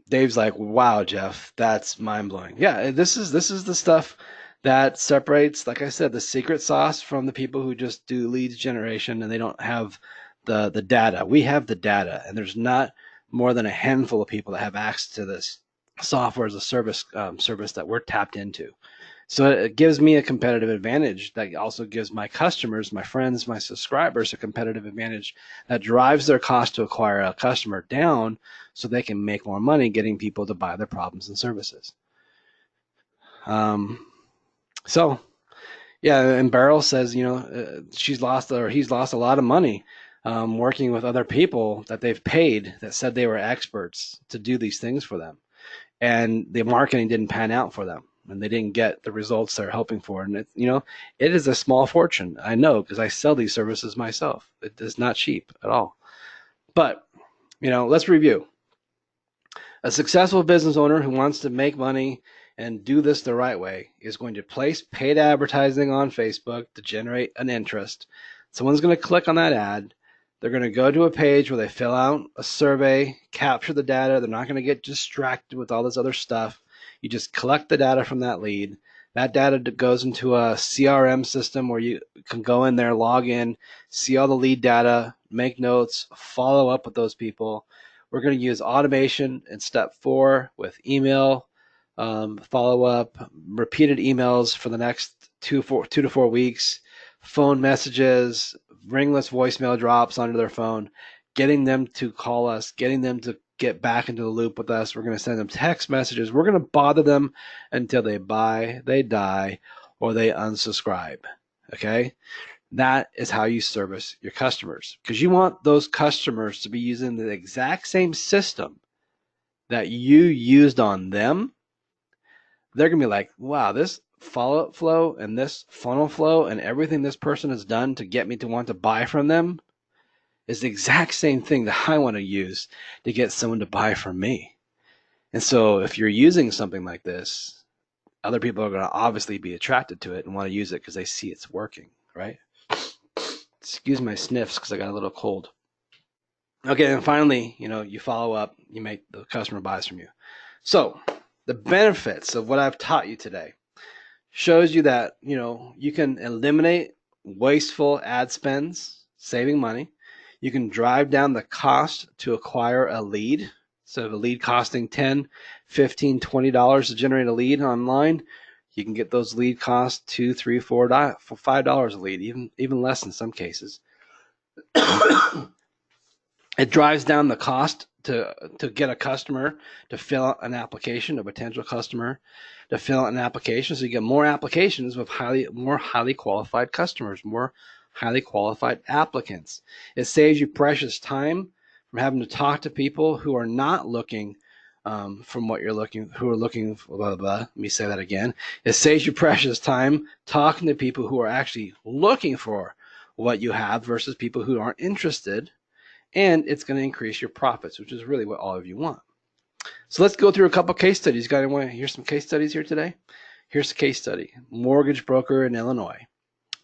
Speaker 1: Dave's like, wow, Jeff, that's mind blowing. Yeah, this is the stuff that separates, like I said, the secret sauce from the people who just do leads generation and they don't have the data. We have the data, and there's not more than a handful of people that have access to this software as a service that we're tapped into. So it gives me a competitive advantage that also gives my customers, my friends, my subscribers a competitive advantage that drives their cost to acquire a customer down so they can make more money getting people to buy their problems and services. Um, so, yeah, and Beryl says, he's lost a lot of money working with other people that they've paid that said they were experts to do these things for them. And the marketing didn't pan out for them, and they didn't get the results they're hoping for. And it is a small fortune. I know, because I sell these services myself. It is not cheap at all. But let's review. A successful business owner who wants to make money and do this the right way is going to place paid advertising on Facebook to generate an interest. Someone's going to click on that ad. They're going to go to a page where they fill out a survey, capture the data. They're not going to get distracted with all this other stuff. You just collect the data from that lead. That data goes into a CRM system where you can go in there, log in, see all the lead data, make notes, follow up with those people. We're going to use automation in step 4 with email, follow up, repeated emails for the next 2 to 4 weeks, phone messages, ringless voicemail drops onto their phone, getting them to call us, getting them to get back into the loop with us. We're going to send them text messages. We're going to bother them until they buy, they die, or they unsubscribe. Okay? That is how you service your customers, because you want those customers to be using the exact same system that you used on them. They're going to be like, wow, this follow-up flow and this funnel flow and everything this person has done to get me to want to buy from them is the exact same thing that I want to use to get someone to buy from me. And so if you're using something like this, other people are going to obviously be attracted to it and want to use it because they see it's working, right? Excuse my sniffs because I got a little cold. Okay, and finally, you follow up, you make the customer buys from you. So the benefits of what I've taught you today shows you that, you can eliminate wasteful ad spends, saving money. You can drive down the cost to acquire a lead. So if a lead costing $10, $15, $20 to generate a lead online, you can get those lead costs $2, $3, $4, $5 a lead, even less in some cases. It drives down the cost to get a customer to fill out an application, a potential customer to fill out an application. So you get more applications with more highly qualified customers, more highly qualified applicants. It saves you precious time from having to talk to people who are not looking from what you're looking, who are looking for, blah, blah, blah. Let me say that again. It saves you precious time talking to people who are actually looking for what you have versus people who aren't interested. And it's going to increase your profits, which is really what all of you want. So let's go through a couple case studies. You guys want to hear some case studies here today? Here's a case study. Mortgage broker in Illinois.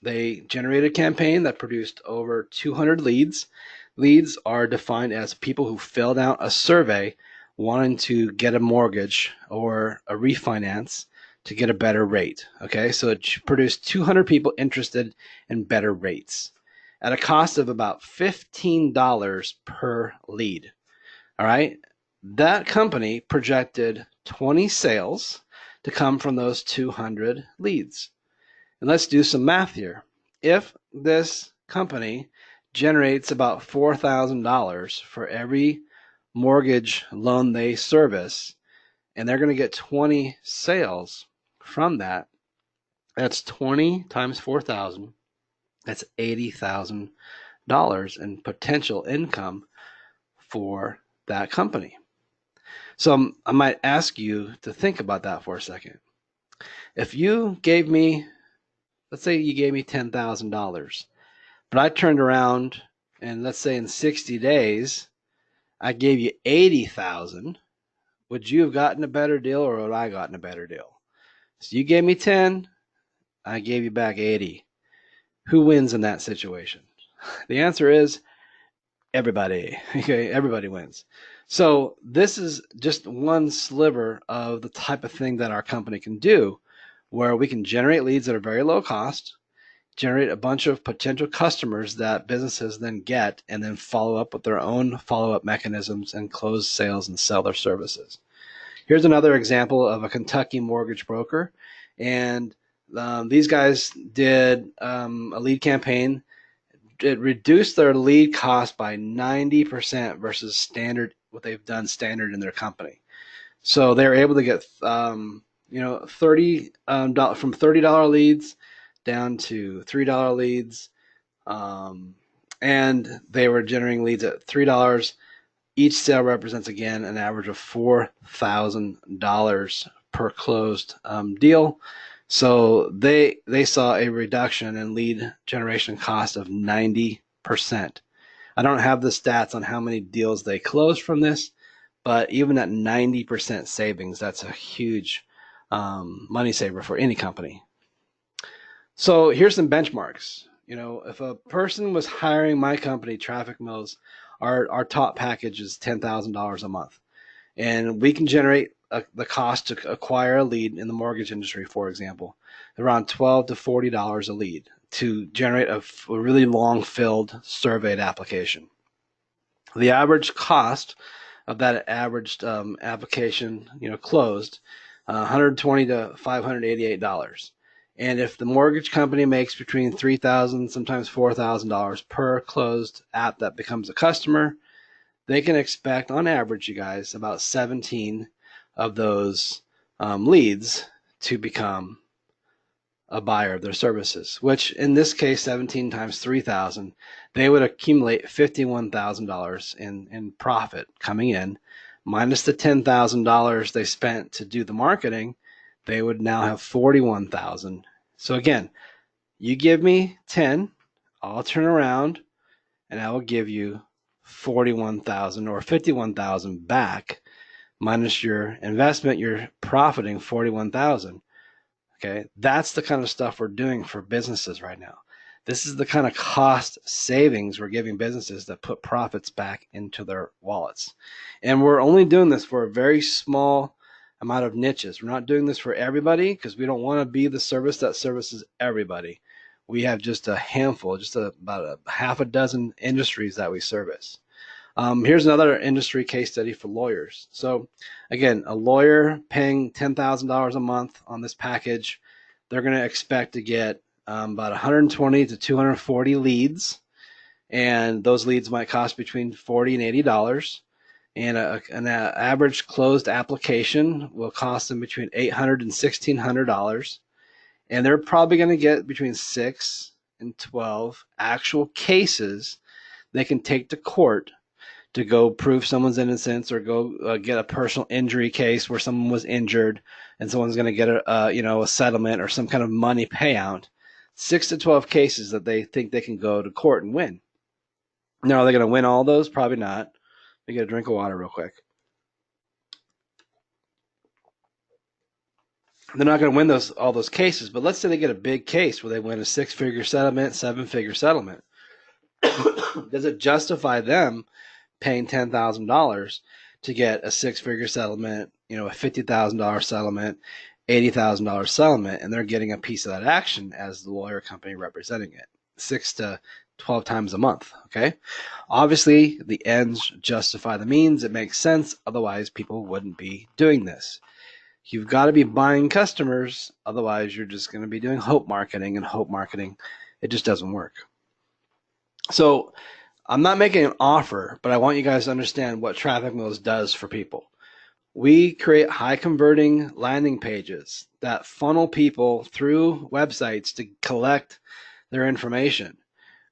Speaker 1: They generated a campaign that produced over 200 leads. Leads are defined as people who filled out a survey wanting to get a mortgage or a refinance to get a better rate. Okay, so it produced 200 people interested in better rates at a cost of about $15 per lead. All right. That company projected 20 sales to come from those 200 leads. And let's do some math here. If this company generates about $4,000 for every mortgage loan they service, and they're going to get 20 sales from that, that's 20 times 4,000. That's $80,000 in potential income for that company. So I might ask you to think about that for a second. If you gave me Let's say you gave me $10,000, but I turned around and let's say in 60 days, I gave you 80,000. Would you have gotten a better deal or would I gotten a better deal? So you gave me 10, I gave you back 80. Who wins in that situation? The answer is everybody. Okay, everybody wins. So this is just one sliver of the type of thing that our company can do, where we can generate leads at a very low cost, generate a bunch of potential customers that businesses then get, and then follow up with their own follow-up mechanisms and close sales and sell their services. Here's another example of a Kentucky mortgage broker, and these guys did a lead campaign. It reduced their lead cost by 90% versus standard, what they've done standard in their company. So they're able to get 30 from $30 leads down to $3 leads, and they were generating leads at $3. Each sale represents, again, an average of $4,000 per closed deal. So they saw a reduction in lead generation cost of 90%. I don't have the stats on how many deals they closed from this, but even at 90% savings, that's a huge money saver for any company. So here's some benchmarks. If a person was hiring my company, Traffic Mills, our top package is $10,000 a month. And we can generate the cost to acquire a lead in the mortgage industry, for example, around $12 to $40 a lead to generate a really long filled surveyed application. The average cost of that averaged application, closed, $120 to $588. And if the mortgage company makes between $3,000, sometimes $4,000 per closed app that becomes a customer, they can expect, on average, you guys, about 17 of those leads to become a buyer of their services, which in this case, 17 times 3,000, they would accumulate $51,000 in profit coming in, minus the $10,000 they spent to do the marketing. They would now have 41,000. So again, you give me 10, I'll turn around and I will give you 41,000 or 51,000 back, minus your investment. You're profiting 41,000. Okay, that's the kind of stuff we're doing for businesses right now. This is the kind of cost savings we're giving businesses that put profits back into their wallets. And we're only doing this for a very small amount of niches. We're not doing this for everybody because we don't want to be the service that services everybody. We have just a handful, about a half a dozen industries that we service. Here's another industry case study for lawyers. So again, a lawyer paying $10,000 a month on this package, they're going to expect to get about 120 to 240 leads, and those leads might cost between $40 and $80. And an average closed application will cost them between $800 and $1,600, and they're probably going to get between 6 and 12 actual cases they can take to court to go prove someone's innocence, or go get a personal injury case where someone was injured and someone's going to get a settlement or some kind of money payout. 6 to 12 cases that they think they can go to court and win. Now, are they going to win all those? Probably not. Let me get a drink of water real quick. They're not going to win all those cases, but let's say they get a big case where they win a 6-figure settlement, 7-figure settlement. Does it justify them paying $10,000 to get a 6-figure settlement, a $50,000 settlement, $80,000 settlement, and they're getting a piece of that action as the lawyer company representing it 6 to 12 times a month? Okay. Obviously, the ends justify the means. It makes sense. Otherwise, people wouldn't be doing this. You've got to be buying customers. Otherwise, you're just going to be doing hope marketing, and hope marketing, it just doesn't work. So I'm not making an offer, but I want you guys to understand what Traffic Mills does for people. We create high converting landing pages that funnel people through websites to collect their information.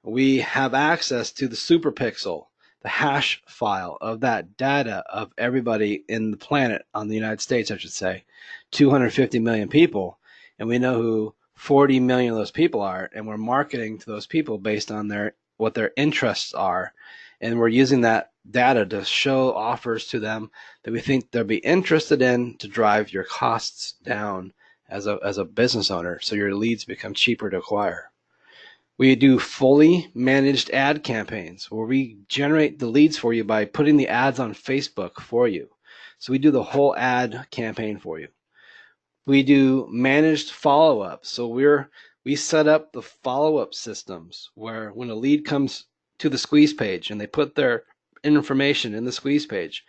Speaker 1: We have access to the super pixel, the hash file of that data of everybody in the planet, on the United States, I should say, 250 million people. And we know who 40 million of those people are, and we're marketing to those people based on what their interests are, and we're using that data to show offers to them that we think they'll be interested in to drive your costs down as a business owner, so your leads become cheaper to acquire. We do fully managed ad campaigns where we generate the leads for you by putting the ads on Facebook for you. So we do the whole ad campaign for you. We do managed follow-up. So we set up the follow-up systems where when a lead comes to the squeeze page and they put their information in the squeeze page,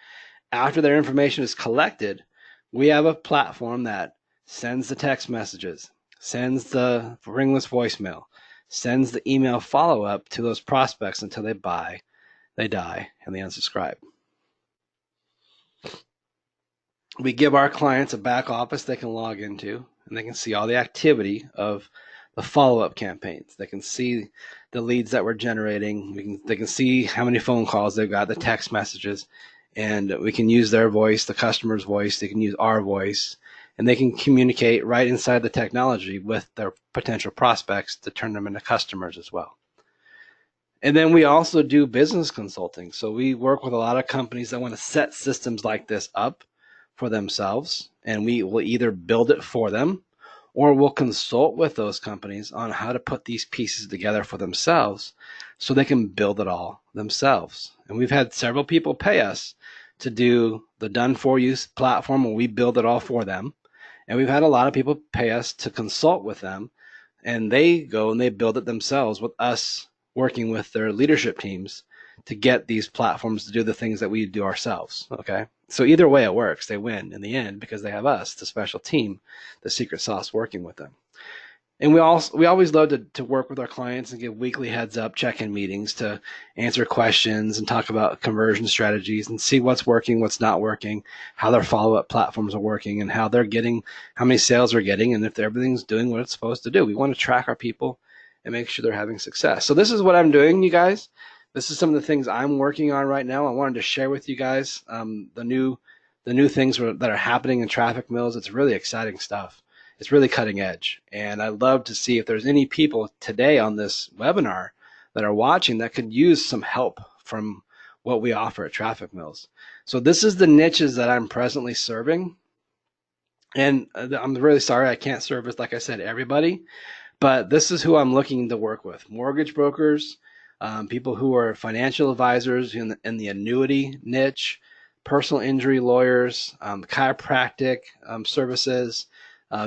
Speaker 1: after their information is collected, we have a platform that sends the text messages, sends the ringless voicemail, sends the email follow-up to those prospects until they buy, they die, and they unsubscribe. We give our clients a back office they can log into, and they can see all the activity of the follow-up campaigns. They can see the leads that we're generating. They can see how many phone calls they've got, the text messages, and we can use their voice, the customer's voice. They can use our voice, and they can communicate right inside the technology with their potential prospects to turn them into customers as well. And then we also do business consulting. So we work with a lot of companies that want to set systems like this up for themselves, and we will either build it for them or we'll consult with those companies on how to put these pieces together for themselves so they can build it all themselves. And we've had several people pay us to do the done-for-you platform where we build it all for them. And we've had a lot of people pay us to consult with them, and they go and they build it themselves with us working with their leadership teams to get these platforms to do the things that we do ourselves, okay? So either way it works. They win in the end because they have us, the special team, the secret sauce working with them. And we always love to work with our clients and give weekly heads up check-in meetings to answer questions and talk about conversion strategies and see what's working, what's not working, how their follow-up platforms are working, and how they're getting, how many sales they're getting, and if everything's doing what it's supposed to do. We want to track our people and make sure they're having success. So this is what I'm doing, you guys. This is some of the things I'm working on right now. I wanted to share with you guys the new things that are happening in Traffic Mills. It's really exciting stuff. It's really cutting edge. And I'd love to see if there's any people today on this webinar that are watching that could use some help from what we offer at Traffic Mills. So this is the niches that I'm presently serving. And I'm really sorry I can't service, like I said, everybody. But this is who I'm looking to work with. Mortgage brokers, people who are financial advisors in the annuity niche, personal injury lawyers, chiropractic services,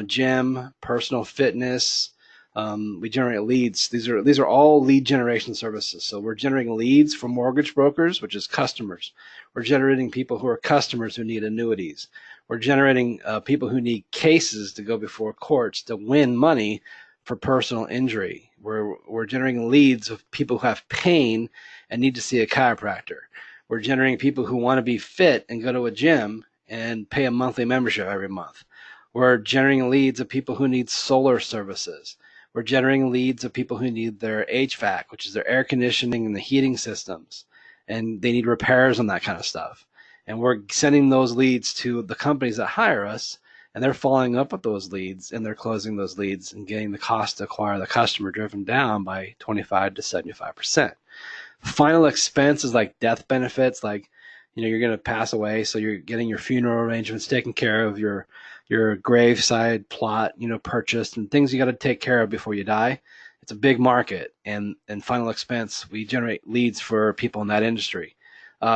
Speaker 1: gym, personal fitness. We generate leads. These are all lead generation services. So we're generating leads for mortgage brokers, which is customers. We're generating people who are customers who need annuities. We're generating people who need cases to go before courts to win money for personal injury. We're generating leads of people who have pain and need to see a chiropractor. We're generating people who want to be fit and go to a gym and pay a monthly membership every month. We're generating leads of people who need solar services. We're generating leads of people who need their HVAC, which is their air conditioning and the heating systems, and they need repairs on that kind of stuff. And we're sending those leads to the companies that hire us, and they're following up with those leads, and they're closing those leads and getting the cost to acquire the customer driven down by 25 to 75%. Final expenses like death benefits, like you're going to pass away, so you're getting your funeral arrangements taken care of, your graveside plot purchased, and things you got to take care of before you die. It's a big market, and final expense, we generate leads for people in that industry.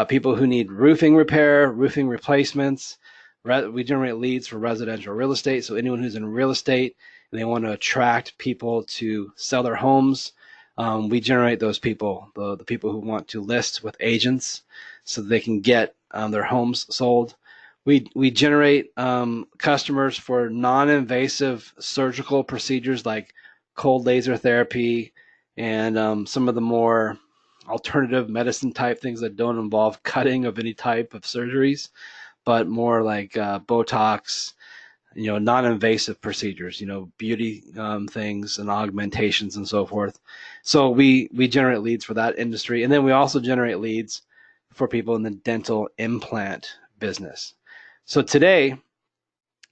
Speaker 1: People who need roofing repair, roofing replacements. We generate leads for residential real estate. So anyone who's in real estate and they want to attract people to sell their homes, we generate those people, the people who want to list with agents so they can get their homes sold. We generate customers for non-invasive surgical procedures like cold laser therapy and some of the more alternative medicine type things that don't involve cutting of any type of surgeries, but more like Botox, non-invasive procedures, beauty things and augmentations and so forth. So we generate leads for that industry. And then we also generate leads for people in the dental implant business. So today,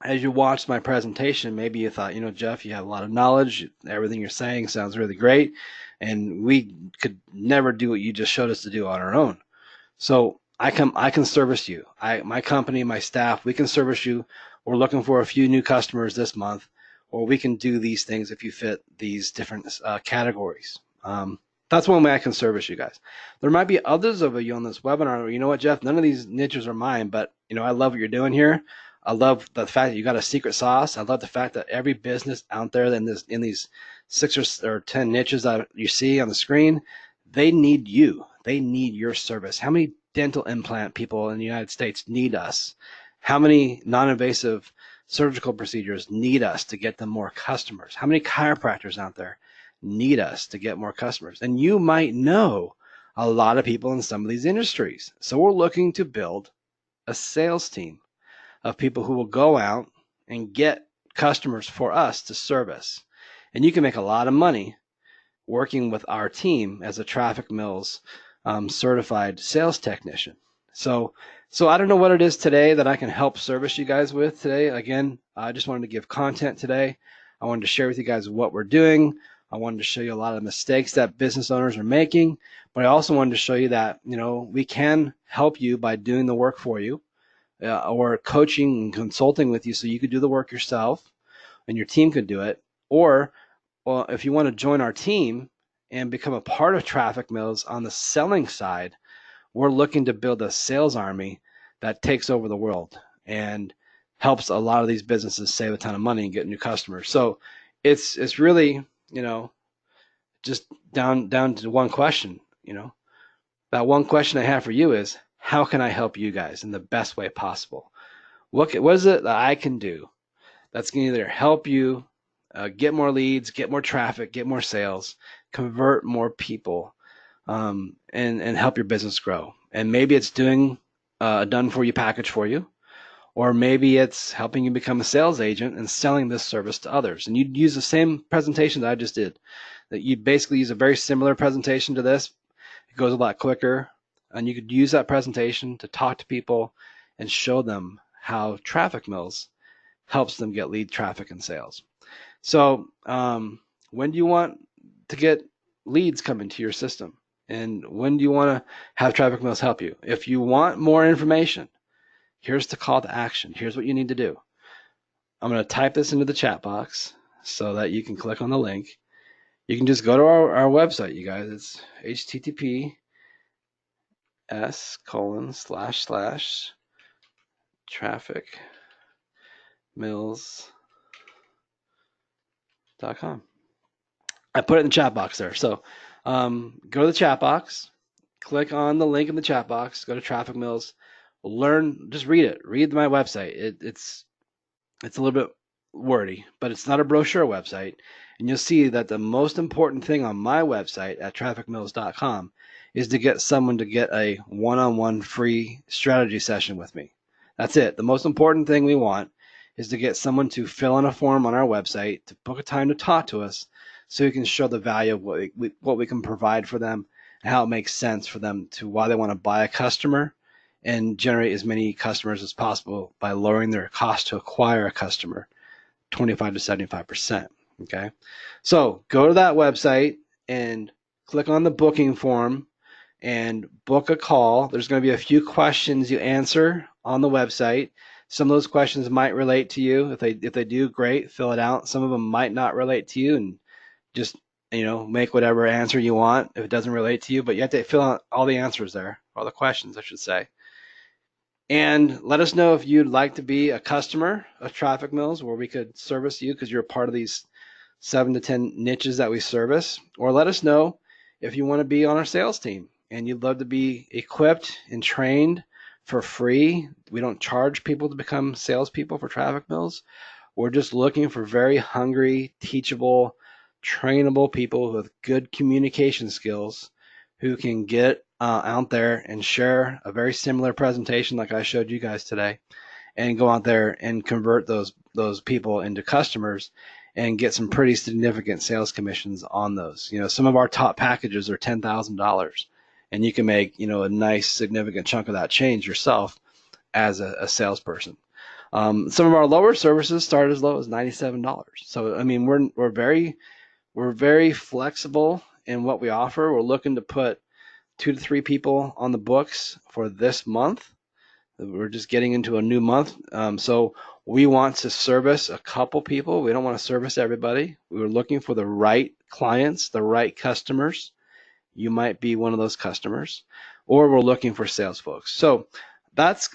Speaker 1: as you watched my presentation, maybe you thought, Jeff, you have a lot of knowledge. Everything you're saying sounds really great. And we could never do what you just showed us to do on our own. So I can service you. My company, my staff, we can service you. We're looking for a few new customers this month, or we can do these things if you fit these different categories. That's one way I can service you guys. There might be others of you on this webinar. You know what, Jeff? None of these niches are mine, but I love what you're doing here. I love the fact that you got a secret sauce. I love the fact that every business out there in these 6 or 10 niches that you see on the screen, they need you. They need your service. How many dental implant people in the United States need us? How many non-invasive surgical procedures need us to get them more customers? How many chiropractors out there need us to get more customers? And you might know a lot of people in some of these industries. So we're looking to build a sales team of people who will go out and get customers for us to service. And you can make a lot of money working with our team as a Traffic Mills certified sales technician. So I don't know what it is today that I can help service you guys with today. Again, I just wanted to give content today. I wanted to share with you guys what we're doing. I wanted to show you a lot of the mistakes that business owners are making, but I also wanted to show you that, we can help you by doing the work for you, or coaching and consulting with you so you could do the work yourself and your team could do it. Or, well, if you want to join our team and become a part of Traffic Mills on the selling side, we're looking to build a sales army that takes over the world and helps a lot of these businesses save a ton of money and get new customers. So it's really, just down to one question. That one question I have for you is, how can I help you guys in the best way possible? What is it that I can do that's going to either help you get more leads, get more traffic, get more sales, convert more people, and help your business grow? And maybe it's doing a done-for-you package for you, or maybe it's helping you become a sales agent and selling this service to others. And you'd use the same presentation that I just did. That you basically use a very similar presentation to this. It goes a lot quicker, and you could use that presentation to talk to people and show them how Traffic Mills helps them get lead traffic and sales. So when do you want to get leads coming to your system? And when do you want to have Traffic Mills help you? If you want more information, here's the call to action. Here's what you need to do. I'm going to type this into the chat box so that you can click on the link. You can just go to our website, you guys. It's https://trafficmills.com. I put it in the chat box there. So go to the chat box, click on the link in the chat box, go to Traffic Mills, learn, just read it. Read my website. It's a little bit wordy, but it's not a brochure website. And you'll see that the most important thing on my website at trafficmills.com is to get someone to get a one-on-one free strategy session with me. That's it. The most important thing we want is to get someone to fill in a form on our website, to book a time to talk to us, so we can show the value of what we can provide for them and how it makes sense for them to why they want to buy a customer and generate as many customers as possible by lowering their cost to acquire a customer 25 to 75%. Okay, so go to that website and click on the booking form and book a call. There's going to be a few questions you answer on the website. Some of those questions might relate to you. If they do, great, fill it out. Some of them might not relate to you, and just make whatever answer you want if it doesn't relate to you. But you have to fill out all the answers there, all the questions, I should say. And let us know if you'd like to be a customer of Traffic Mills, where we could service you because you're a part of these 7 to 10 niches that we service. Or let us know if you want to be on our sales team and you'd love to be equipped and trained for free. We don't charge people to become salespeople for Traffic Mills. We're just looking for very hungry, teachable, trainable people with good communication skills who can get out there and share a very similar presentation like I showed you guys today, and go out there and convert those people into customers and get some pretty significant sales commissions on those. Some of our top packages are $10,000, and you can make a nice significant chunk of that change yourself as a salesperson. Some of our lower services start as low as $97. So I mean, we're very flexible in what we offer. We're looking to put 2 to 3 people on the books for this month. We're just getting into a new month. So we want to service a couple people. We don't want to service everybody. We were looking for the right clients, the right customers. You might be one of those customers, or we're looking for sales folks. So that's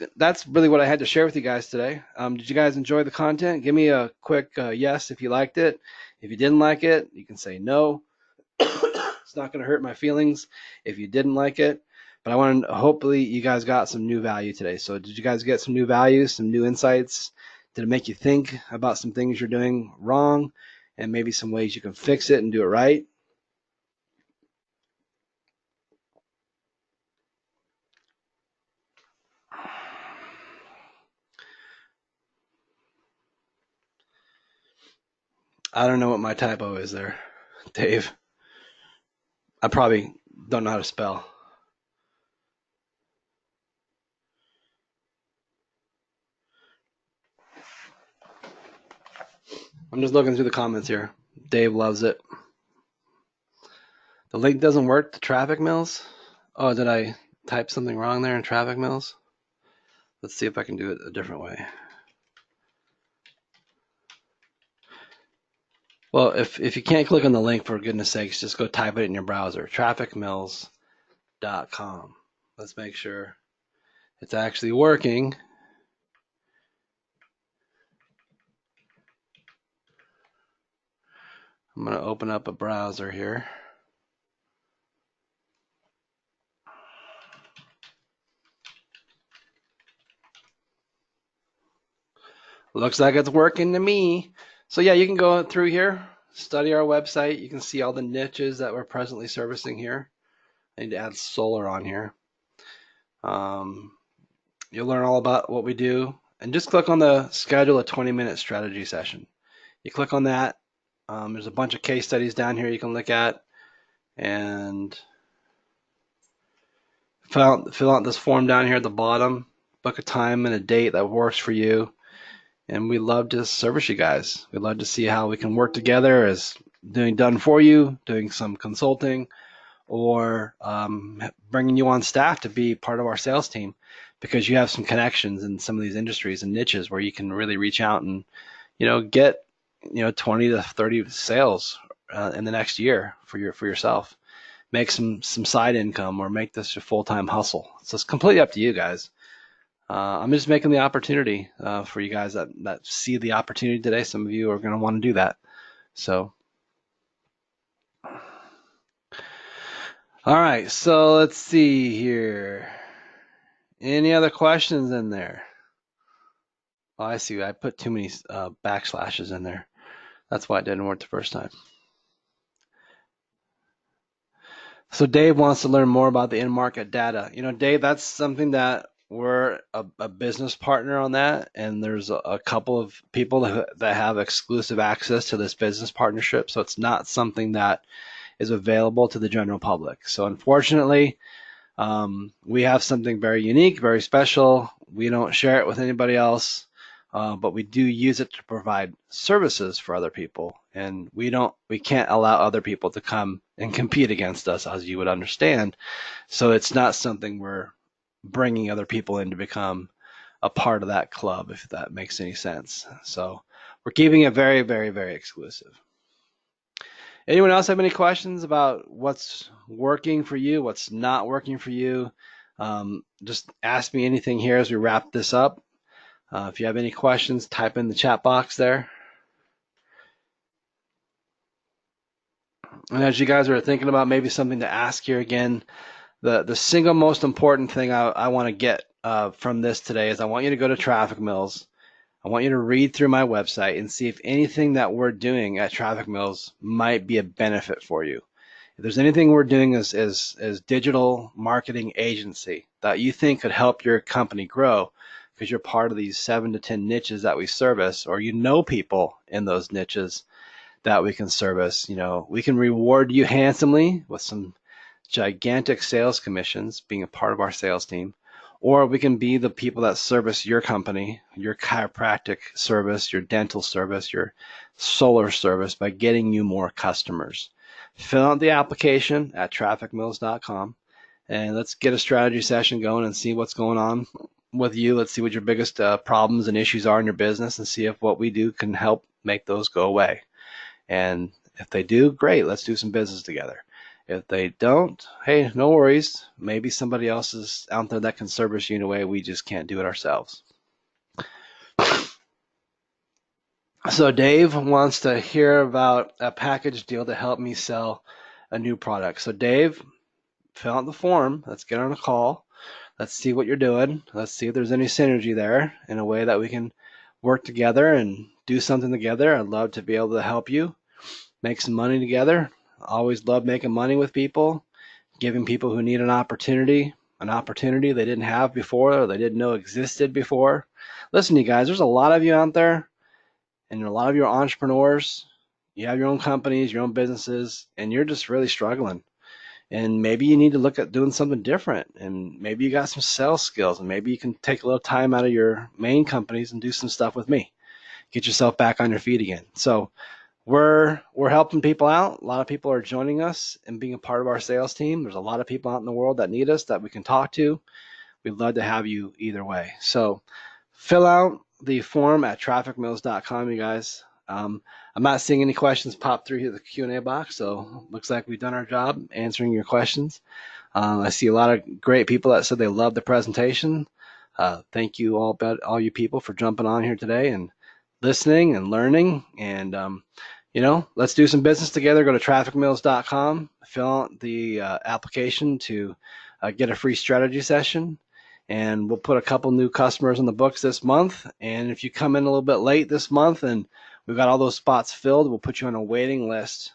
Speaker 1: really what I had to share with you guys today. Did you guys enjoy the content? Give me a quick yes if you liked it. If you didn't like it, you can say no. It's not going to hurt my feelings if you didn't like it. But I want to hopefully you guys got some new value today. So did you guys get some new value, some new insights? Did it make you think about some things you're doing wrong and maybe some ways you can fix it and do it right? I don't know what my typo is there, Dave. I probably don't know how to spell. I'm just looking through the comments here. Dave loves it. The link doesn't work to Traffic Mills. Oh, did I type something wrong there in Traffic Mills? Let's see if I can do it a different way. Well, if you can't click on the link, for goodness sakes, just go type it in your browser, trafficmills.com. Let's make sure it's actually working. I'm going to open up a browser here. Looks like it's working to me. So yeah, you can go through here, study our website. You can see all the niches that we're presently servicing here. I need to add solar on here. You'll learn all about what we do. And just click on the schedule a 20-minute strategy session. You click on that. There's a bunch of case studies down here you can look at. And fill out this form down here at the bottom. Book a time and a date that works for you. And we love to service you guys. We'd love to see how we can work together as done for you, doing some consulting, or bringing you on staff to be part of our sales team because you have some connections in some of these industries and niches where you can really reach out and get 20 to 30 sales in the next year for yourself. Make some side income or make this your full-time hustle. So it's completely up to you guys. I'm just making the opportunity for you guys that see the opportunity today. Some of you are going to want to do that. So, all right. So let's see here. Any other questions in there? Oh, I see. I put too many backslashes in there. That's why it didn't work the first time. So Dave wants to learn more about the in-market data. Dave, that's something that we're a business partner on that, and there's a couple of people that have exclusive access to this business partnership. So it's not something that is available to the general public. So unfortunately, we have something very unique, very special. We don't share it with anybody else, but we do use it to provide services for other people. And we can't allow other people to come and compete against us, as you would understand. So it's not something we're bringing other people in to become a part of that club, if that makes any sense. So we're keeping it very, very, very exclusive. Anyone else have any questions about what's working for you, what's not working for you? Just ask me anything here as we wrap this up. If you have any questions, type in the chat box there. And as you guys are thinking about maybe something to ask here again, the single most important thing I want to get from this today is I want you to go to Traffic Mills. I want you to read through my website and see if anything that we're doing at Traffic Mills might be a benefit for you. If there's anything we're doing as digital marketing agency that you think could help your company grow because you're part of these 7 to 10 niches that we service, or people in those niches that we can service, we can reward you handsomely with some gigantic sales commissions being a part of our sales team, or we can be the people that service your company, your chiropractic service, your dental service, your solar service by getting you more customers. Fill out the application at trafficmills.com and let's get a strategy session going and see what's going on with you. Let's see what your biggest problems and issues are in your business and see if what we do can help make those go away. And if they do, great, let's do some business together. If they don't, hey, no worries. Maybe somebody else is out there that can service you in a way we just can't do it ourselves. So Dave wants to hear about a package deal to help me sell a new product. So Dave, fill out the form. Let's get on a call. Let's see what you're doing. Let's see if there's any synergy there in a way that we can work together and do something together. I'd love to be able to help you make some money together. I always love making money with people, giving people who need an opportunity they didn't have before or they didn't know existed before. Listen, you guys, there's a lot of you out there and a lot of you are entrepreneurs. You have your own companies, your own businesses, and you're just really struggling. And maybe you need to look at doing something different. And maybe you got some sales skills, and maybe you can take a little time out of your main companies and do some stuff with me. Get yourself back on your feet again. So we're helping people out. A lot of people are joining us and being a part of our sales team. There's a lot of people out in the world that need us that we can talk to. We'd love to have you either way. So fill out the form at trafficmills.com, you guys. I'm not seeing any questions pop through here the Q&A box, so looks like we've done our job answering your questions. I see a lot of great people that said they loved the presentation. Thank you all you people for jumping on here today and listening and learning. And let's do some business together. Go to trafficmills.com, fill out the application to get a free strategy session. And we'll put a couple new customers on the books this month. And if you come in a little bit late this month and we've got all those spots filled, we'll put you on a waiting list,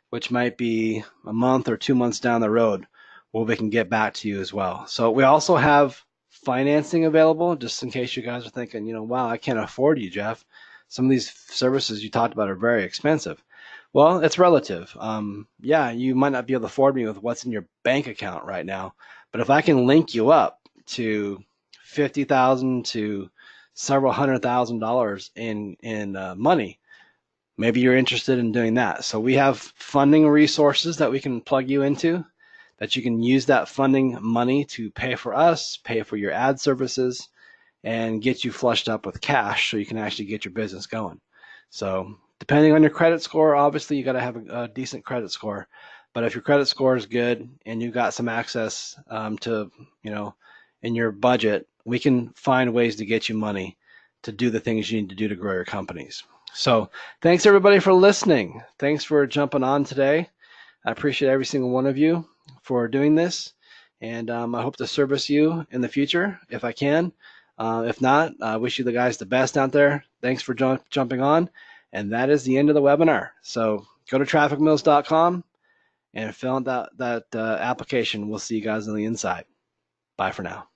Speaker 1: which might be a month or 2 months down the road where we can get back to you as well. So we also have financing available, just in case you guys are thinking, wow, I can't afford you, Jeff. Some of these services you talked about are very expensive. Well, it's relative. Yeah, you might not be able to afford me with what's in your bank account right now, but if I can link you up to $50,000 to several $100,000 in money, maybe you're interested in doing that. So we have funding resources that we can plug you into, that you can use that funding money to pay for us, pay for your ad services, and get you flushed up with cash so you can actually get your business going. So depending on your credit score, obviously you got to have a decent credit score. But if your credit score is good and you got some access to, in your budget, we can find ways to get you money to do the things you need to do to grow your companies. So thanks everybody for listening. Thanks for jumping on today. I appreciate every single one of you for doing this. And I hope to service you in the future if I can. If not, I wish you the guys the best out there. Thanks for jumping on. And that is the end of the webinar. So go to trafficmills.com and fill out that application. We'll see you guys on the inside. Bye for now.